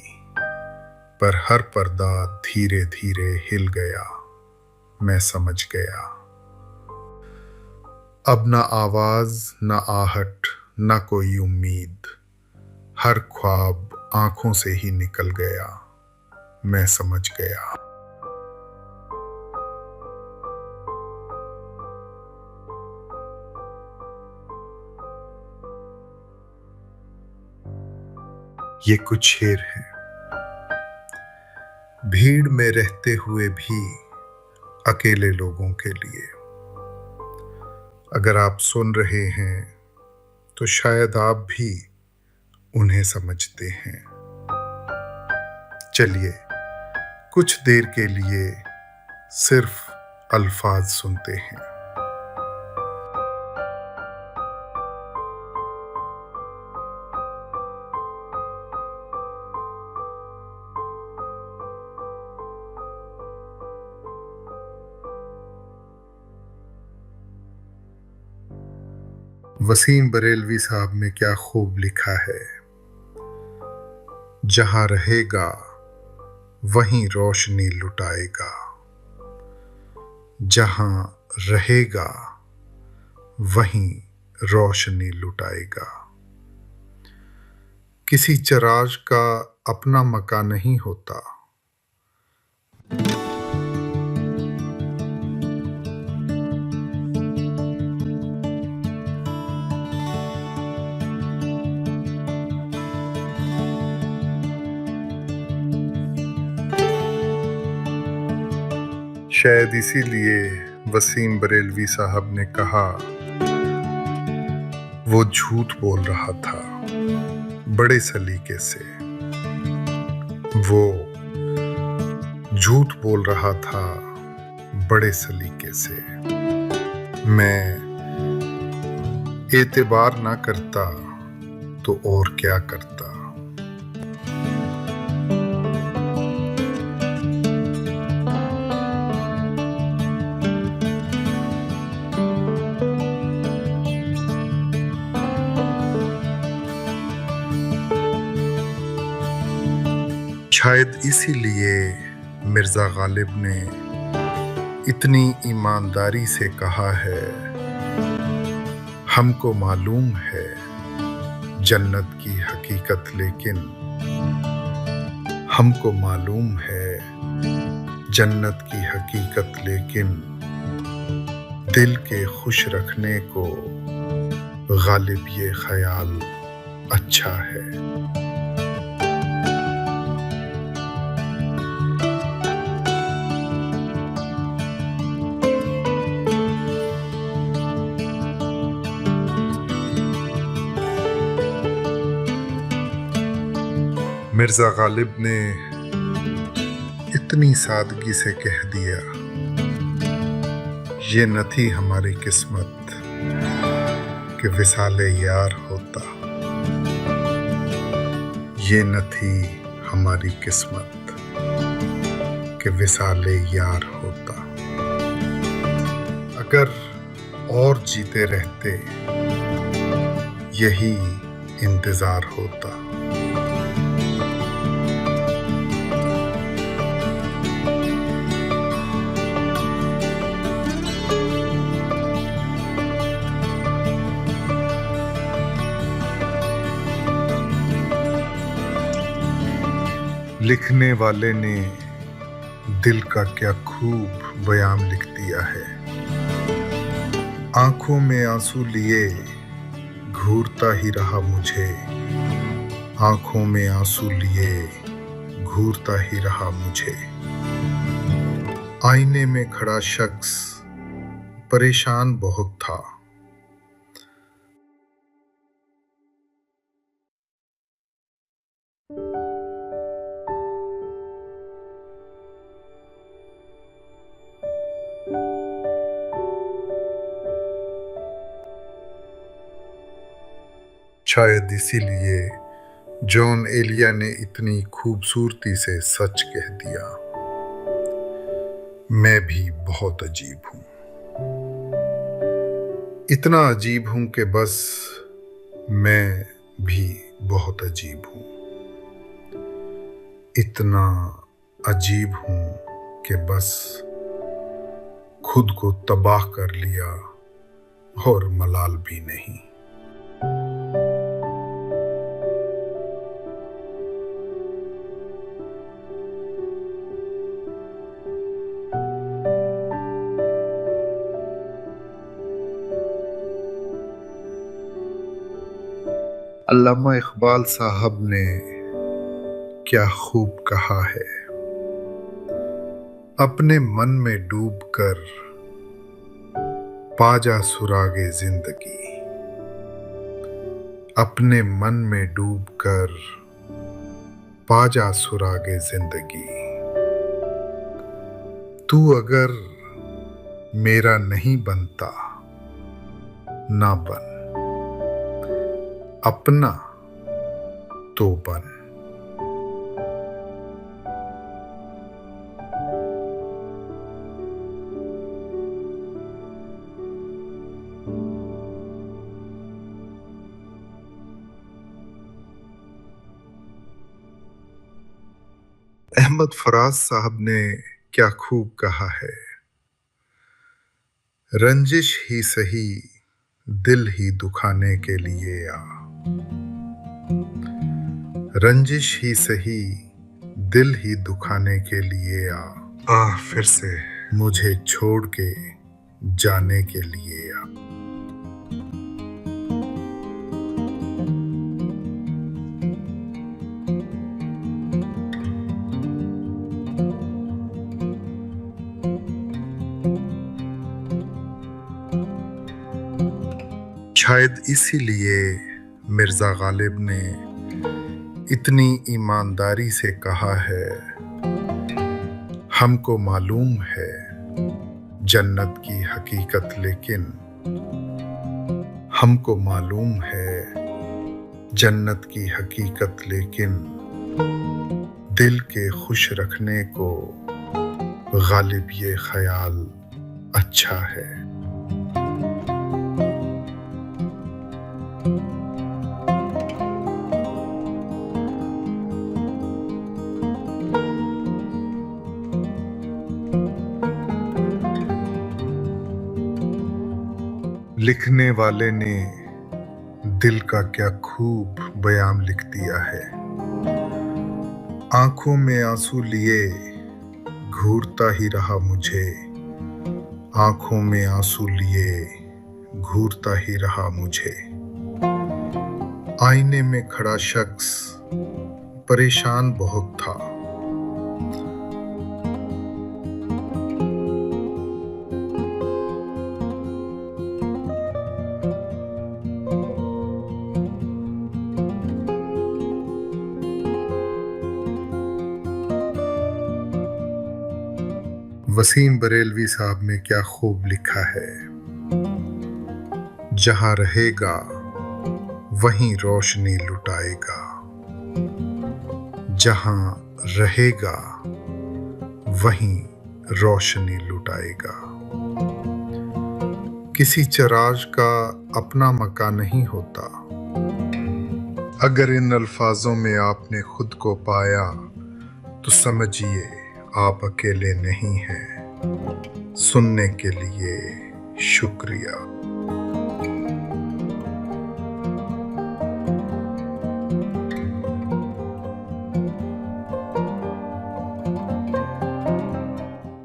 पर हर पर्दा धीरे धीरे हिल गया, मैं समझ गया। अब ना आवाज, ना आहट, ना कोई उम्मीद, हर ख्वाब आंखों से ही निकल गया, मैं समझ गया। ये कुछ शेर है। भीड़ में रहते हुए भी अकेले लोगों के लिए। अगर आप सुन रहे हैं तो शायद आप भी उन्हें समझते हैं। चलिए कुछ देर के लिए सिर्फ अल्फाज सुनते हैं। वसीम बरेलवी साहब ने क्या खूब लिखा है। जहां रहेगा वहीं रोशनी लुटाएगा, जहां रहेगा वहीं रोशनी लुटाएगा। किसी चिराग का अपना मकान नहीं होता। शायद इसीलिए वसीम बरेलवी साहब ने कहा, वो झूठ बोल रहा था बड़े सलीके से। वो झूठ बोल रहा था बड़े सलीके से। मैं एतबार ना करता तो और क्या करता। शायद इसीलिए मिर्जा गालिब ने इतनी ईमानदारी से कहा है, हमको मालूम है जन्नत की हकीकत, लेकिन हमको मालूम है जन्नत की हकीकत, लेकिन दिल के खुश रखने को गालिब ये ख्याल अच्छा है। मिर्जा गालिब ने इतनी सादगी से कह दिया, ये न थी हमारी किस्मत कि विसाले यार होता। ये न थी हमारी किस्मत कि विसाले यार होता। अगर और जीते रहते यही इंतजार होता। लिखने वाले ने दिल का क्या खूब बयान लिख दिया है। आंखों में आंसू लिए घूरता ही रहा मुझे, आंखों में आंसू लिए घूरता ही रहा मुझे। आईने में खड़ा शख्स परेशान बहुत था। शायद इसीलिए जॉन एलिया ने इतनी खूबसूरती से सच कह दिया। मैं भी बहुत अजीब हूँ। इतना अजीब हूँ कि बस मैं भी बहुत अजीब हूँ। इतना अजीब हूँ कि बस खुद को तबाह कर लिया और मलाल भी नहीं। अल्लामा इकबाल साहब ने क्या खूब कहा है, अपने मन में डूब कर पाजा सुरागे जिंदगी। अपने मन में डूब कर पाजा सुरागे जिंदगी। तू अगर मेरा नहीं बनता ना बन, अपना तो बन। अहमद फराज साहब ने क्या खूब कहा है, रंजिश ही सही दिल ही दुखाने के लिए आ। रंजिश ही सही दिल ही दुखाने के लिए आ फिर से मुझे छोड़ के जाने के लिए आ। शायद इसीलिए मिर्जा गालिब ने इतनी ईमानदारी से कहा है, हमको मालूम है जन्नत की हकीकत, लेकिन हमको मालूम है जन्नत की हकीकत, लेकिन दिल के खुश रखने को गालिब ये ख्याल अच्छा है। लिखने वाले ने दिल का क्या खूब बयान लिख दिया है। आंखों में आंसू लिए घूरता ही रहा मुझे, आंखों में आंसू लिए घूरता ही रहा मुझे। आईने में खड़ा शख्स परेशान बहुत था। वसीम बरेलवी साहब ने क्या खूब लिखा है, जहां रहेगा वहीं रोशनी लुटाएगा। जहां रहेगा वहीं रोशनी लुटाएगा। किसी चिराग का अपना मकान नहीं होता। अगर इन अल्फाजों में आपने खुद को पाया तो समझिए आप अकेले नहीं हैं। सुनने के लिए शुक्रिया।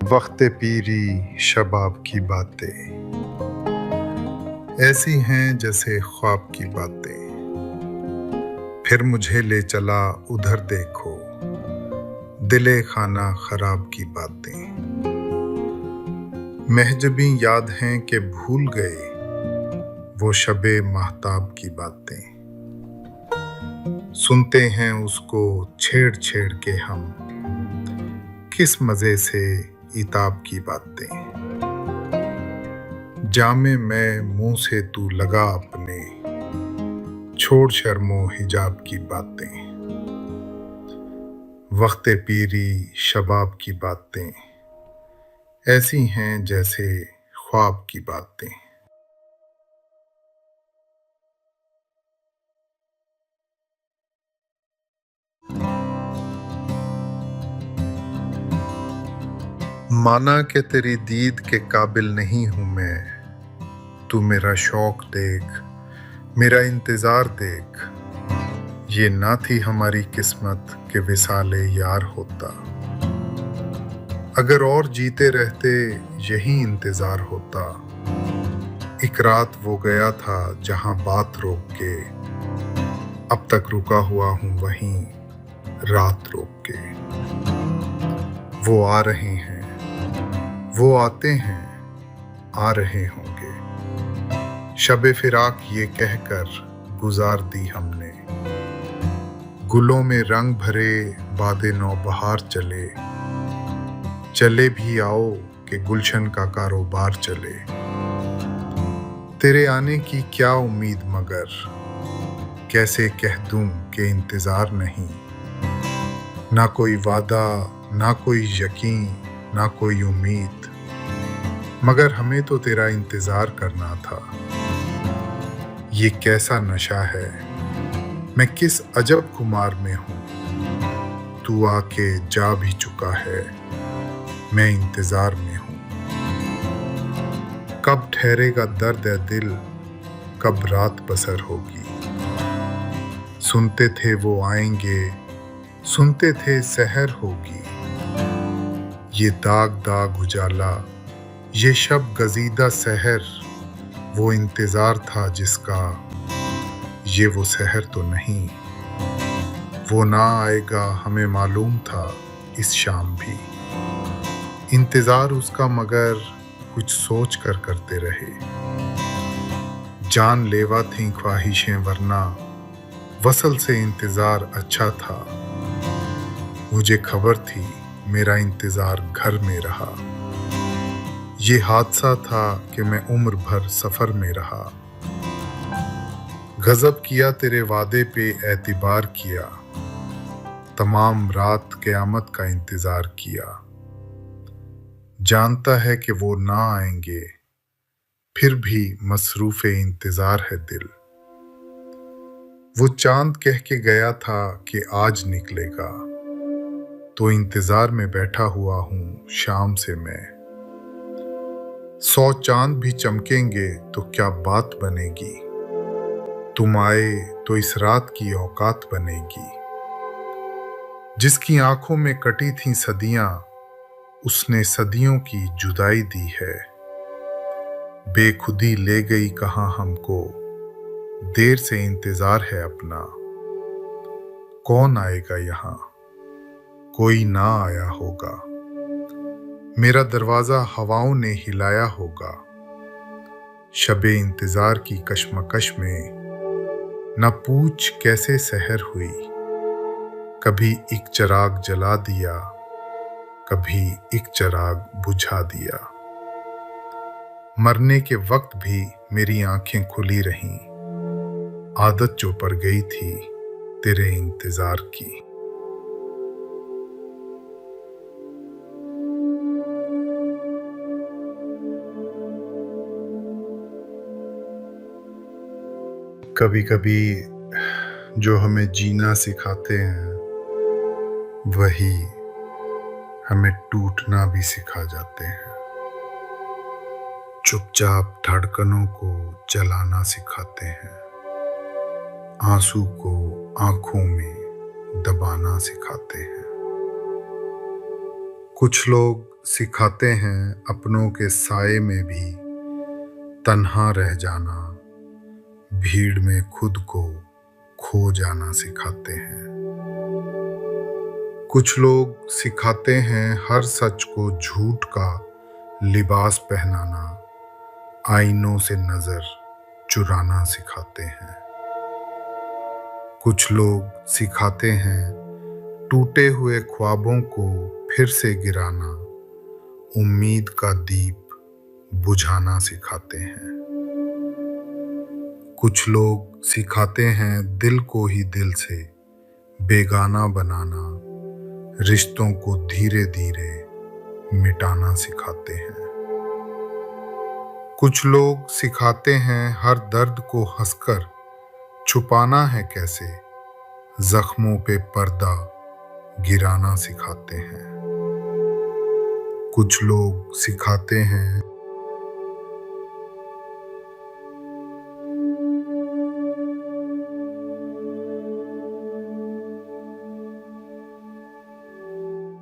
वक्त पीरी शबाब की बातें ऐसी हैं जैसे ख्वाब की बातें। फिर मुझे ले चला उधर देखो, दिले खाना खराब की बातें। महजबी याद हैं कि भूल गए वो शबे महताब की बातें। सुनते हैं उसको छेड़ छेड़ के हम, किस मजे से इताब की बातें। जामे मैं मुंह से तू लगा अपने, छोड़ शर्मो हिजाब की बातें। वक्त पीरी शबाब की बातें ऐसी हैं जैसे ख्वाब की बातें। माना कि तेरी दीद के काबिल नहीं हूं मैं, तू मेरा शौक देख, मेरा इंतजार देख। ये ना थी हमारी किस्मत के विसाले यार होता। अगर और जीते रहते यही इंतजार होता। एक रात वो गया था जहां बात रोक के, अब तक रुका हुआ हूं वहीं रात रोक के। वो आ रहे हैं, वो आते हैं, आ रहे होंगे। शबे फिराक ये कहकर गुजार दी हमने। गुलों में रंग भरे बादे नौबहार चले। चले भी आओ कि गुलशन का कारोबार चले। तेरे आने की क्या उम्मीद मगर, कैसे कह दूं कि इंतजार नहीं। ना कोई वादा, ना कोई यकीन, ना कोई उम्मीद, मगर हमें तो तेरा इंतजार करना था। ये कैसा नशा है, मैं किस अजब खुमार में हूं। तू आके जा भी चुका है, मैं इंतजार में हूं। कब ठहरेगा दर्द है दिल, कब रात बसर होगी। सुनते थे वो आएंगे, सुनते थे सहर होगी। ये दाग दाग उजाला, ये शब गजीदा सहर, वो इंतजार था जिसका, ये वो सहर तो नहीं। वो ना आएगा हमें मालूम था इस शाम भी। इंतजार उसका मगर कुछ सोच कर करते रहे। जान लेवा थी ख्वाहिशें वरना वसल से इंतजार अच्छा था। मुझे खबर थी मेरा इंतजार घर में रहा। ये हादसा था कि मैं उम्र भर सफर में रहा। गजब किया तेरे वादे पे एतबार किया। तमाम रात क़यामत का इंतजार किया। जानता है कि वो ना आएंगे, फिर भी मसरूफ़े इंतजार है दिल। वो चांद कह के गया था कि आज निकलेगा, तो इंतजार में बैठा हुआ हूं शाम से मैं। 100 चांद भी चमकेंगे तो क्या बात बनेगी। तुम आए तो इस रात की औकात बनेगी। जिसकी आंखों में कटी थी सदियां, उसने सदियों की जुदाई दी है। बेखुदी ले गई कहां हमको, देर से इंतजार है अपना। कौन आएगा यहाँ, कोई ना आया होगा। मेरा दरवाजा हवाओं ने हिलाया होगा। शबे इंतजार की कशमकश में न पूछ कैसे सहर हुई। कभी एक चिराग जला दिया, कभी एक चिराग बुझा दिया। मरने के वक्त भी मेरी आंखें खुली रहीं। आदत जो पड़ गई थी तेरे इंतजार की। कभी कभी जो हमें जीना सिखाते हैं, वही हमें टूटना भी सिखा जाते हैं। चुपचाप धड़कनों को जलाना सिखाते हैं। आंसू को आंखों में दबाना सिखाते हैं। कुछ लोग सिखाते हैं अपनों के साए में भी तन्हा रह जाना। भीड़ में खुद को खो जाना सिखाते हैं। कुछ लोग सिखाते हैं हर सच को झूठ का लिबास पहनाना। आईनों से नजर चुराना सिखाते हैं। कुछ लोग सिखाते हैं टूटे हुए ख्वाबों को फिर से गिराना। उम्मीद का दीप बुझाना सिखाते हैं। कुछ लोग सिखाते हैं दिल को ही दिल से बेगाना बनाना। रिश्तों को धीरे धीरे मिटाना सिखाते हैं। कुछ लोग सिखाते हैं हर दर्द को हंसकर छुपाना है कैसे, जख्मों पे पर्दा गिराना सिखाते हैं। कुछ लोग सिखाते हैं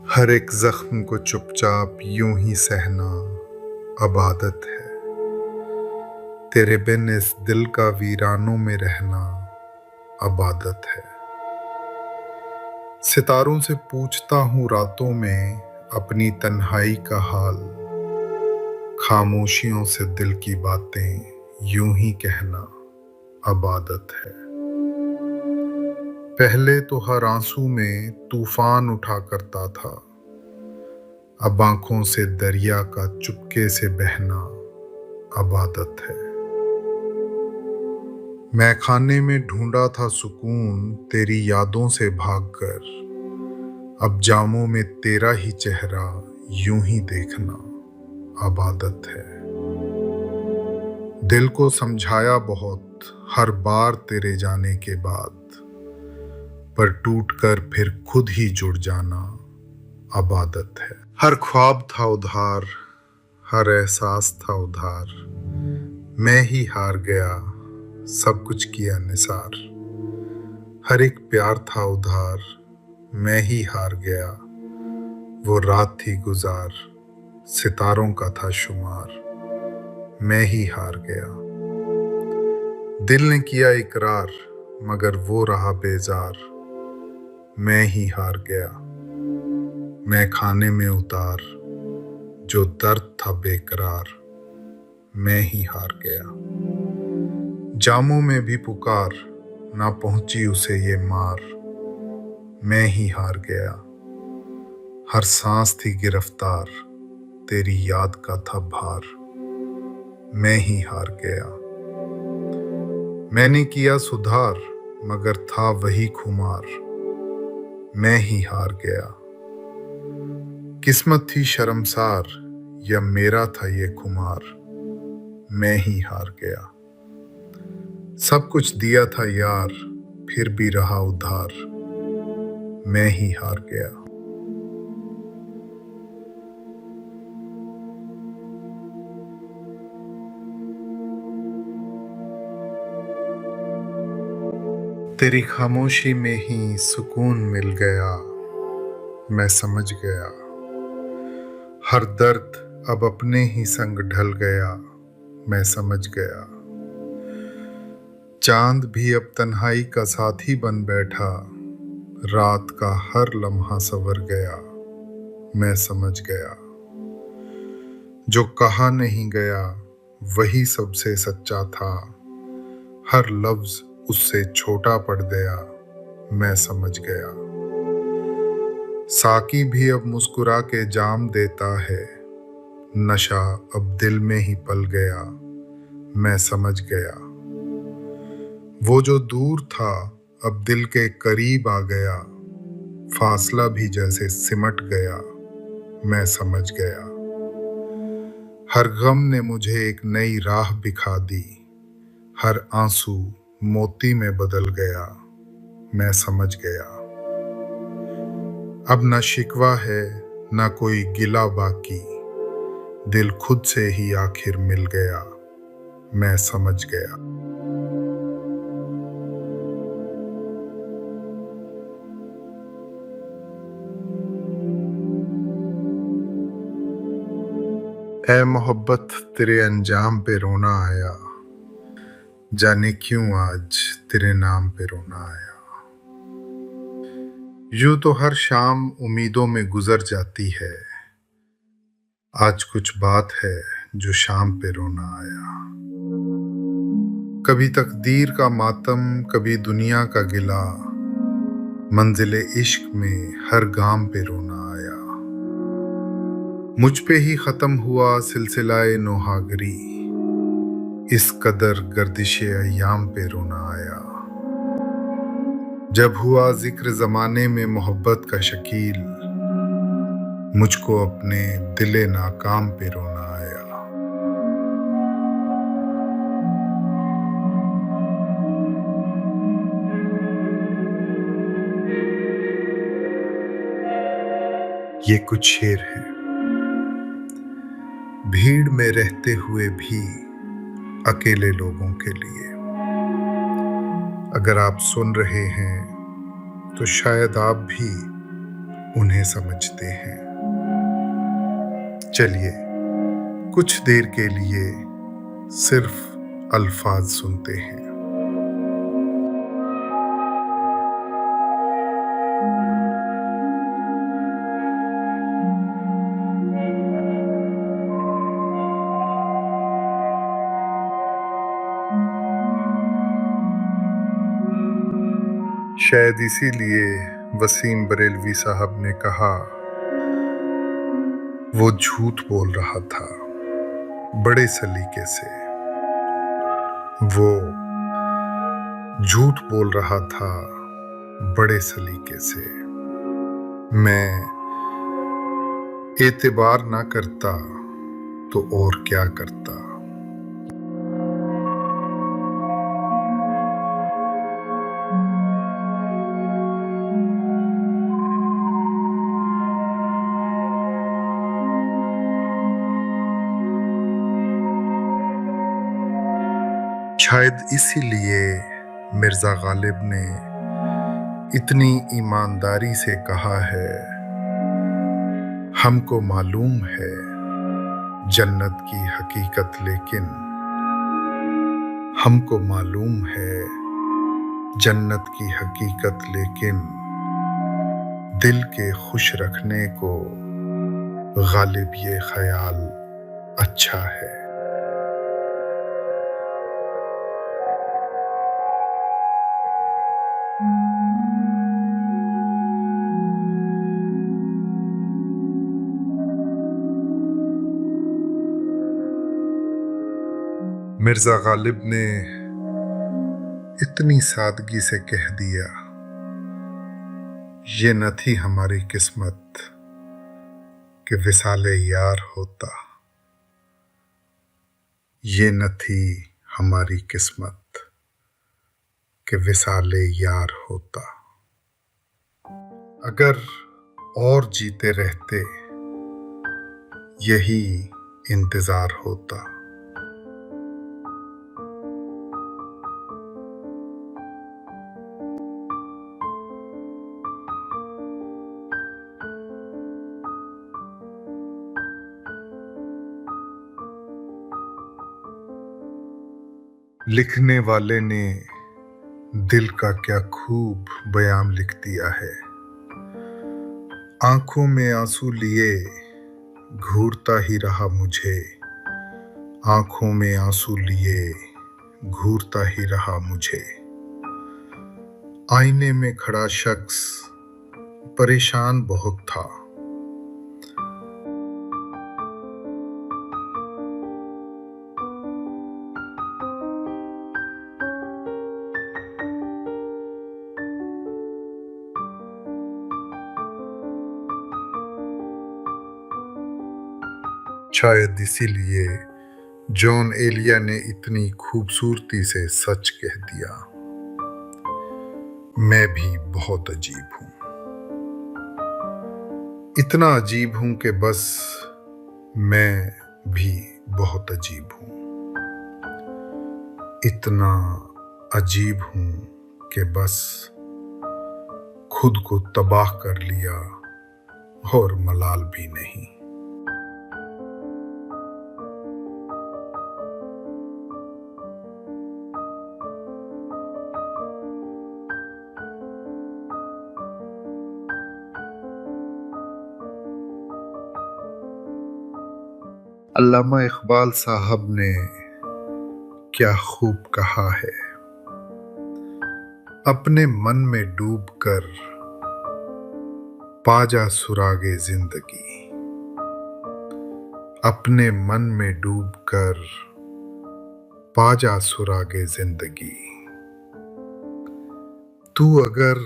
हर एक जख्म को चुपचाप यूं ही सहना अब आदत है। तेरे बिन इस दिल का वीरानों में रहना अब आदत है। सितारों से पूछता हूँ रातों में अपनी तन्हाई का हाल, खामोशियों से दिल की बातें यूं ही कहना अब आदत है। पहले तो हर आंसू में तूफान उठा करता था, अब आंखों से दरिया का चुपके से बहना अब आदत है। मैं खाने में ढूंढा था सुकून तेरी यादों से भागकर, अब जामों में तेरा ही चेहरा यूं ही देखना अब आदत है। दिल को समझाया बहुत हर बार तेरे जाने के बाद, पर टूटकर फिर खुद ही जुड़ जाना अब आदत है। हर ख्वाब था उधार, हर एहसास था उधार, मैं ही हार गया सब कुछ किया निसार। हर एक प्यार था उधार, मैं ही हार गया वो रात थी गुजार, सितारों का था शुमार, मैं ही हार गया। दिल ने किया इकरार मगर वो रहा बेजार, मैं ही हार गया। मैं खाने में उतार जो दर्द था बेकरार, मैं ही हार गया। जामों में भी पुकार ना पहुंची उसे ये मार, मैं ही हार गया। हर सांस थी गिरफ्तार तेरी याद का था भार, मैं ही हार गया। मैंने किया सुधार मगर था वही खुमार, मैं ही हार गया। किस्मत थी शर्मसार या मेरा था ये खुमार, मैं ही हार गया। सब कुछ दिया था यार फिर भी रहा उधार, मैं ही हार गया। तेरी खामोशी में ही सुकून मिल गया, मैं समझ गया। हर दर्द अब अपने ही संग ढल गया, मैं समझ गया। चांद भी अब तन्हाई का साथी बन बैठा, रात का हर लम्हा सवर गया, मैं समझ गया। जो कहा नहीं गया वही सबसे सच्चा था, हर लफ्ज उससे छोटा पड़ गया, मैं समझ गया। साकी भी अब मुस्कुरा के जाम देता है, नशा अब दिल में ही पल गया, मैं समझ गया। वो जो दूर था अब दिल के करीब आ गया, फासला भी जैसे सिमट गया, मैं समझ गया। हर गम ने मुझे एक नई राह दिखा दी, हर आंसू मोती में बदल गया, मैं समझ गया। अब न शिकवा है न कोई गिला बाकी, दिल खुद से ही आखिर मिल गया, मैं समझ गया। ऐ मोहब्बत तेरे अंजाम पे रोना आया, जाने क्यों आज तेरे नाम पे रोना आया। यूं तो हर शाम उम्मीदों में गुजर जाती है, आज कुछ बात है जो शाम पे रोना आया। कभी तकदीर का मातम कभी दुनिया का गिला, मंजिले इश्क में हर गाम पे रोना आया। मुझ पे ही खत्म हुआ सिलसिलाए नोहागरी, इस कदर गर्दिशे अय्याम पे रोना आया। जब हुआ जिक्र जमाने में मोहब्बत का शकील, मुझको अपने दिले नाकाम पे रोना आया। ये कुछ शेर हैं। भीड़ में रहते हुए भी अकेले लोगों के लिए। अगर आप सुन रहे हैं तो शायद आप भी उन्हें समझते हैं। चलिए कुछ देर के लिए सिर्फ अल्फाज सुनते हैं। शायद इसीलिए वसीम बरेलवी साहब ने कहा, वो झूठ बोल रहा था बड़े सलीके से। वो झूठ बोल रहा था बड़े सलीके से। मैं एतबार ना करता तो और क्या करता। शायद इसीलिए मिर्जा गालिब ने इतनी ईमानदारी से कहा है, हमको मालूम है जन्नत की हकीकत, लेकिन हमको मालूम है जन्नत की हकीकत, लेकिन दिल के खुश रखने को गालिब ये ख्याल अच्छा है। मिर्जा गालिब ने इतनी सादगी से कह दिया, ये न थी हमारी किस्मत कि विसाले यार होता। ये न थी हमारी किस्मत कि विसाले यार होता। अगर और जीते रहते यही इंतजार होता। लिखने वाले ने दिल का क्या खूब बयान लिख दिया है। आंखों में आंसू लिए घूरता ही रहा मुझे, आंखों में आंसू लिए घूरता ही रहा मुझे। आईने में खड़ा शख्स परेशान बहुत था। शायद इसीलिए जॉन एलिया ने इतनी खूबसूरती से सच कह दिया, मैं भी बहुत अजीब हूं। इतना अजीब हूं कि बस मैं भी बहुत अजीब हूं। इतना अजीब हूं कि बस खुद को तबाह कर लिया और मलाल भी नहीं। अल्लामा इकबाल साहब ने क्या खूब कहा है, अपने मन में डूबकर पाजा सुरागे जिंदगी। अपने मन में डूबकर पाजा सुरागे जिंदगी। तू अगर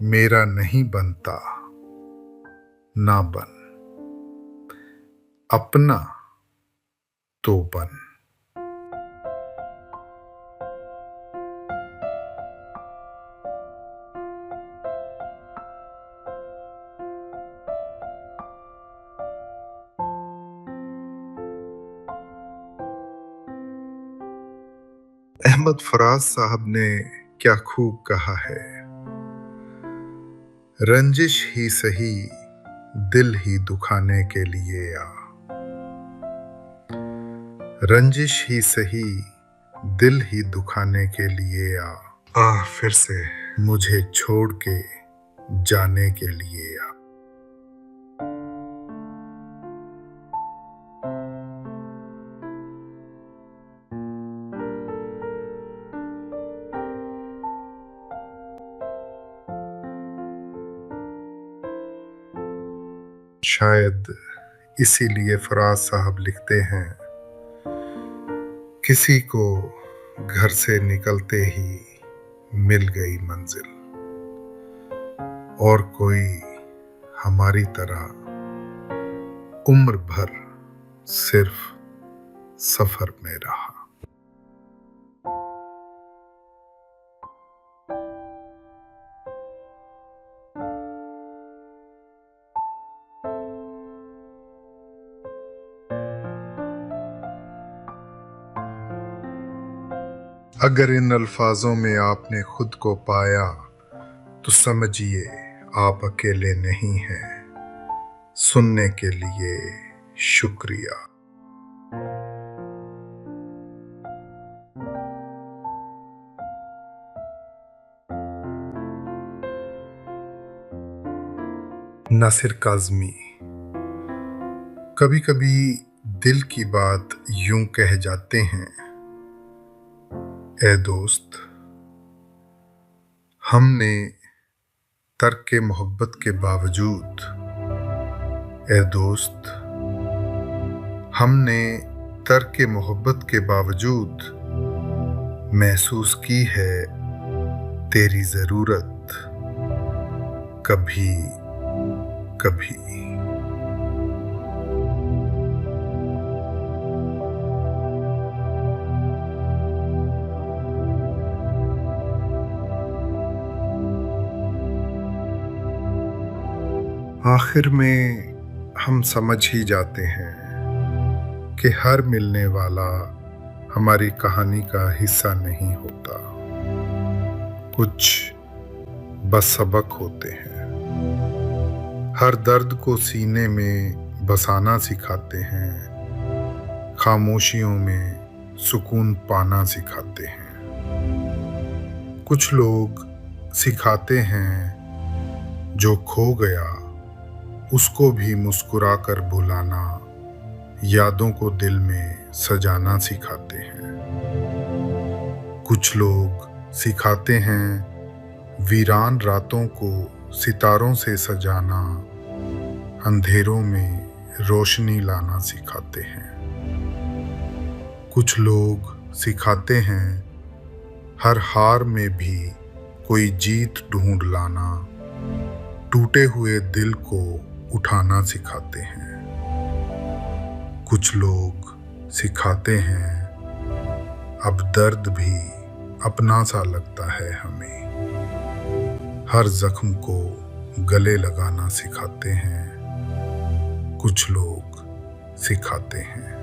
मेरा नहीं बनता, ना बन, अपना तो बन। अहमद फराज साहब ने क्या खूब कहा है, रंजिश ही सही दिल ही दुखाने के लिए आ, रंजिश ही सही दिल ही दुखाने के लिए आ फिर से मुझे छोड़ के जाने के लिए आ। शायद इसीलिए फराज साहब लिखते हैं, किसी को घर से निकलते ही मिल गई मंजिल, और कोई हमारी तरह उम्र भर सिर्फ सफर में रहा। अगर इन अल्फाजों में आपने खुद को पाया तो समझिए आप अकेले नहीं हैं। सुनने के लिए शुक्रिया। नासिर काज़मी। कभी कभी दिल की बात यूं कह जाते हैं, ए दोस्त हमने तर्क मोहब्बत के बावजूद, ए दोस्त हमने तर्क मोहब्बत के बावजूद महसूस की है तेरी ज़रूरत कभी कभी। आखिर में हम समझ ही जाते हैं कि हर मिलने वाला हमारी कहानी का हिस्सा नहीं होता, कुछ बस सबक होते हैं। हर दर्द को सीने में बसाना सिखाते हैं, खामोशियों में सुकून पाना सिखाते हैं। कुछ लोग सिखाते हैं जो खो गया उसको भी मुस्कुरा कर बुलाना, यादों को दिल में सजाना सिखाते हैं। कुछ लोग सिखाते हैं वीरान रातों को सितारों से सजाना, अंधेरों में रोशनी लाना सिखाते हैं। कुछ लोग सिखाते हैं हर हार में भी कोई जीत ढूंढ लाना, टूटे हुए दिल को उठाना सिखाते हैं। कुछ लोग सिखाते हैं अब दर्द भी अपना सा लगता है हमें, हर जख्म को गले लगाना सिखाते हैं। कुछ लोग सिखाते हैं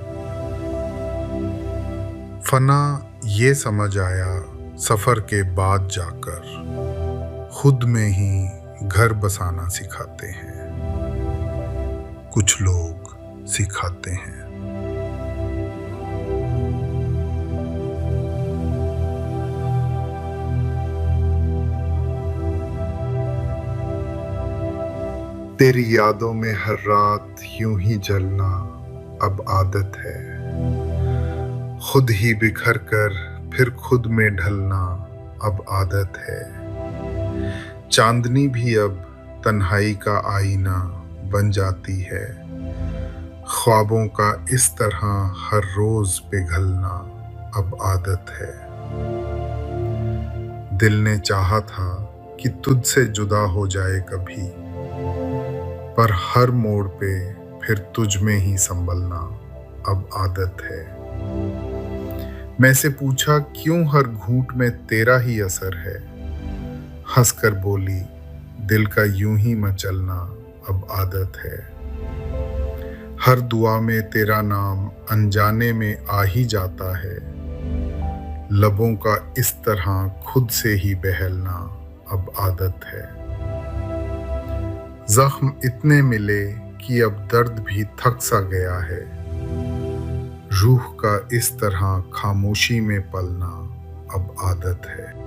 फना ये समझ आया सफर के बाद जाकर, खुद में ही घर बसाना सिखाते हैं। कुछ लोग सिखाते हैं तेरी यादों में हर रात यूं ही जलना अब आदत है, खुद ही बिखर कर फिर खुद में ढलना अब आदत है। चांदनी भी अब तन्हाई का आईना बन जाती है, ख्वाबों का इस तरह हर रोज पिघलना अब आदत है। दिल ने चाहा था कि तुझसे जुदा हो जाए कभी, पर हर मोड़ पे फिर तुझ में ही संभलना अब आदत है। मैं से पूछा क्यों हर घूंट में तेरा ही असर है, हंसकर बोली दिल का यूं ही मचलना अब आदत है। हर दुआ में तेरा नाम अनजाने में आ ही जाता है, लबों का इस तरह खुद से ही बहलना अब आदत है। जख्म इतने मिले कि अब दर्द भी थक सा गया है, रूह का इस तरह खामोशी में पलना अब आदत है।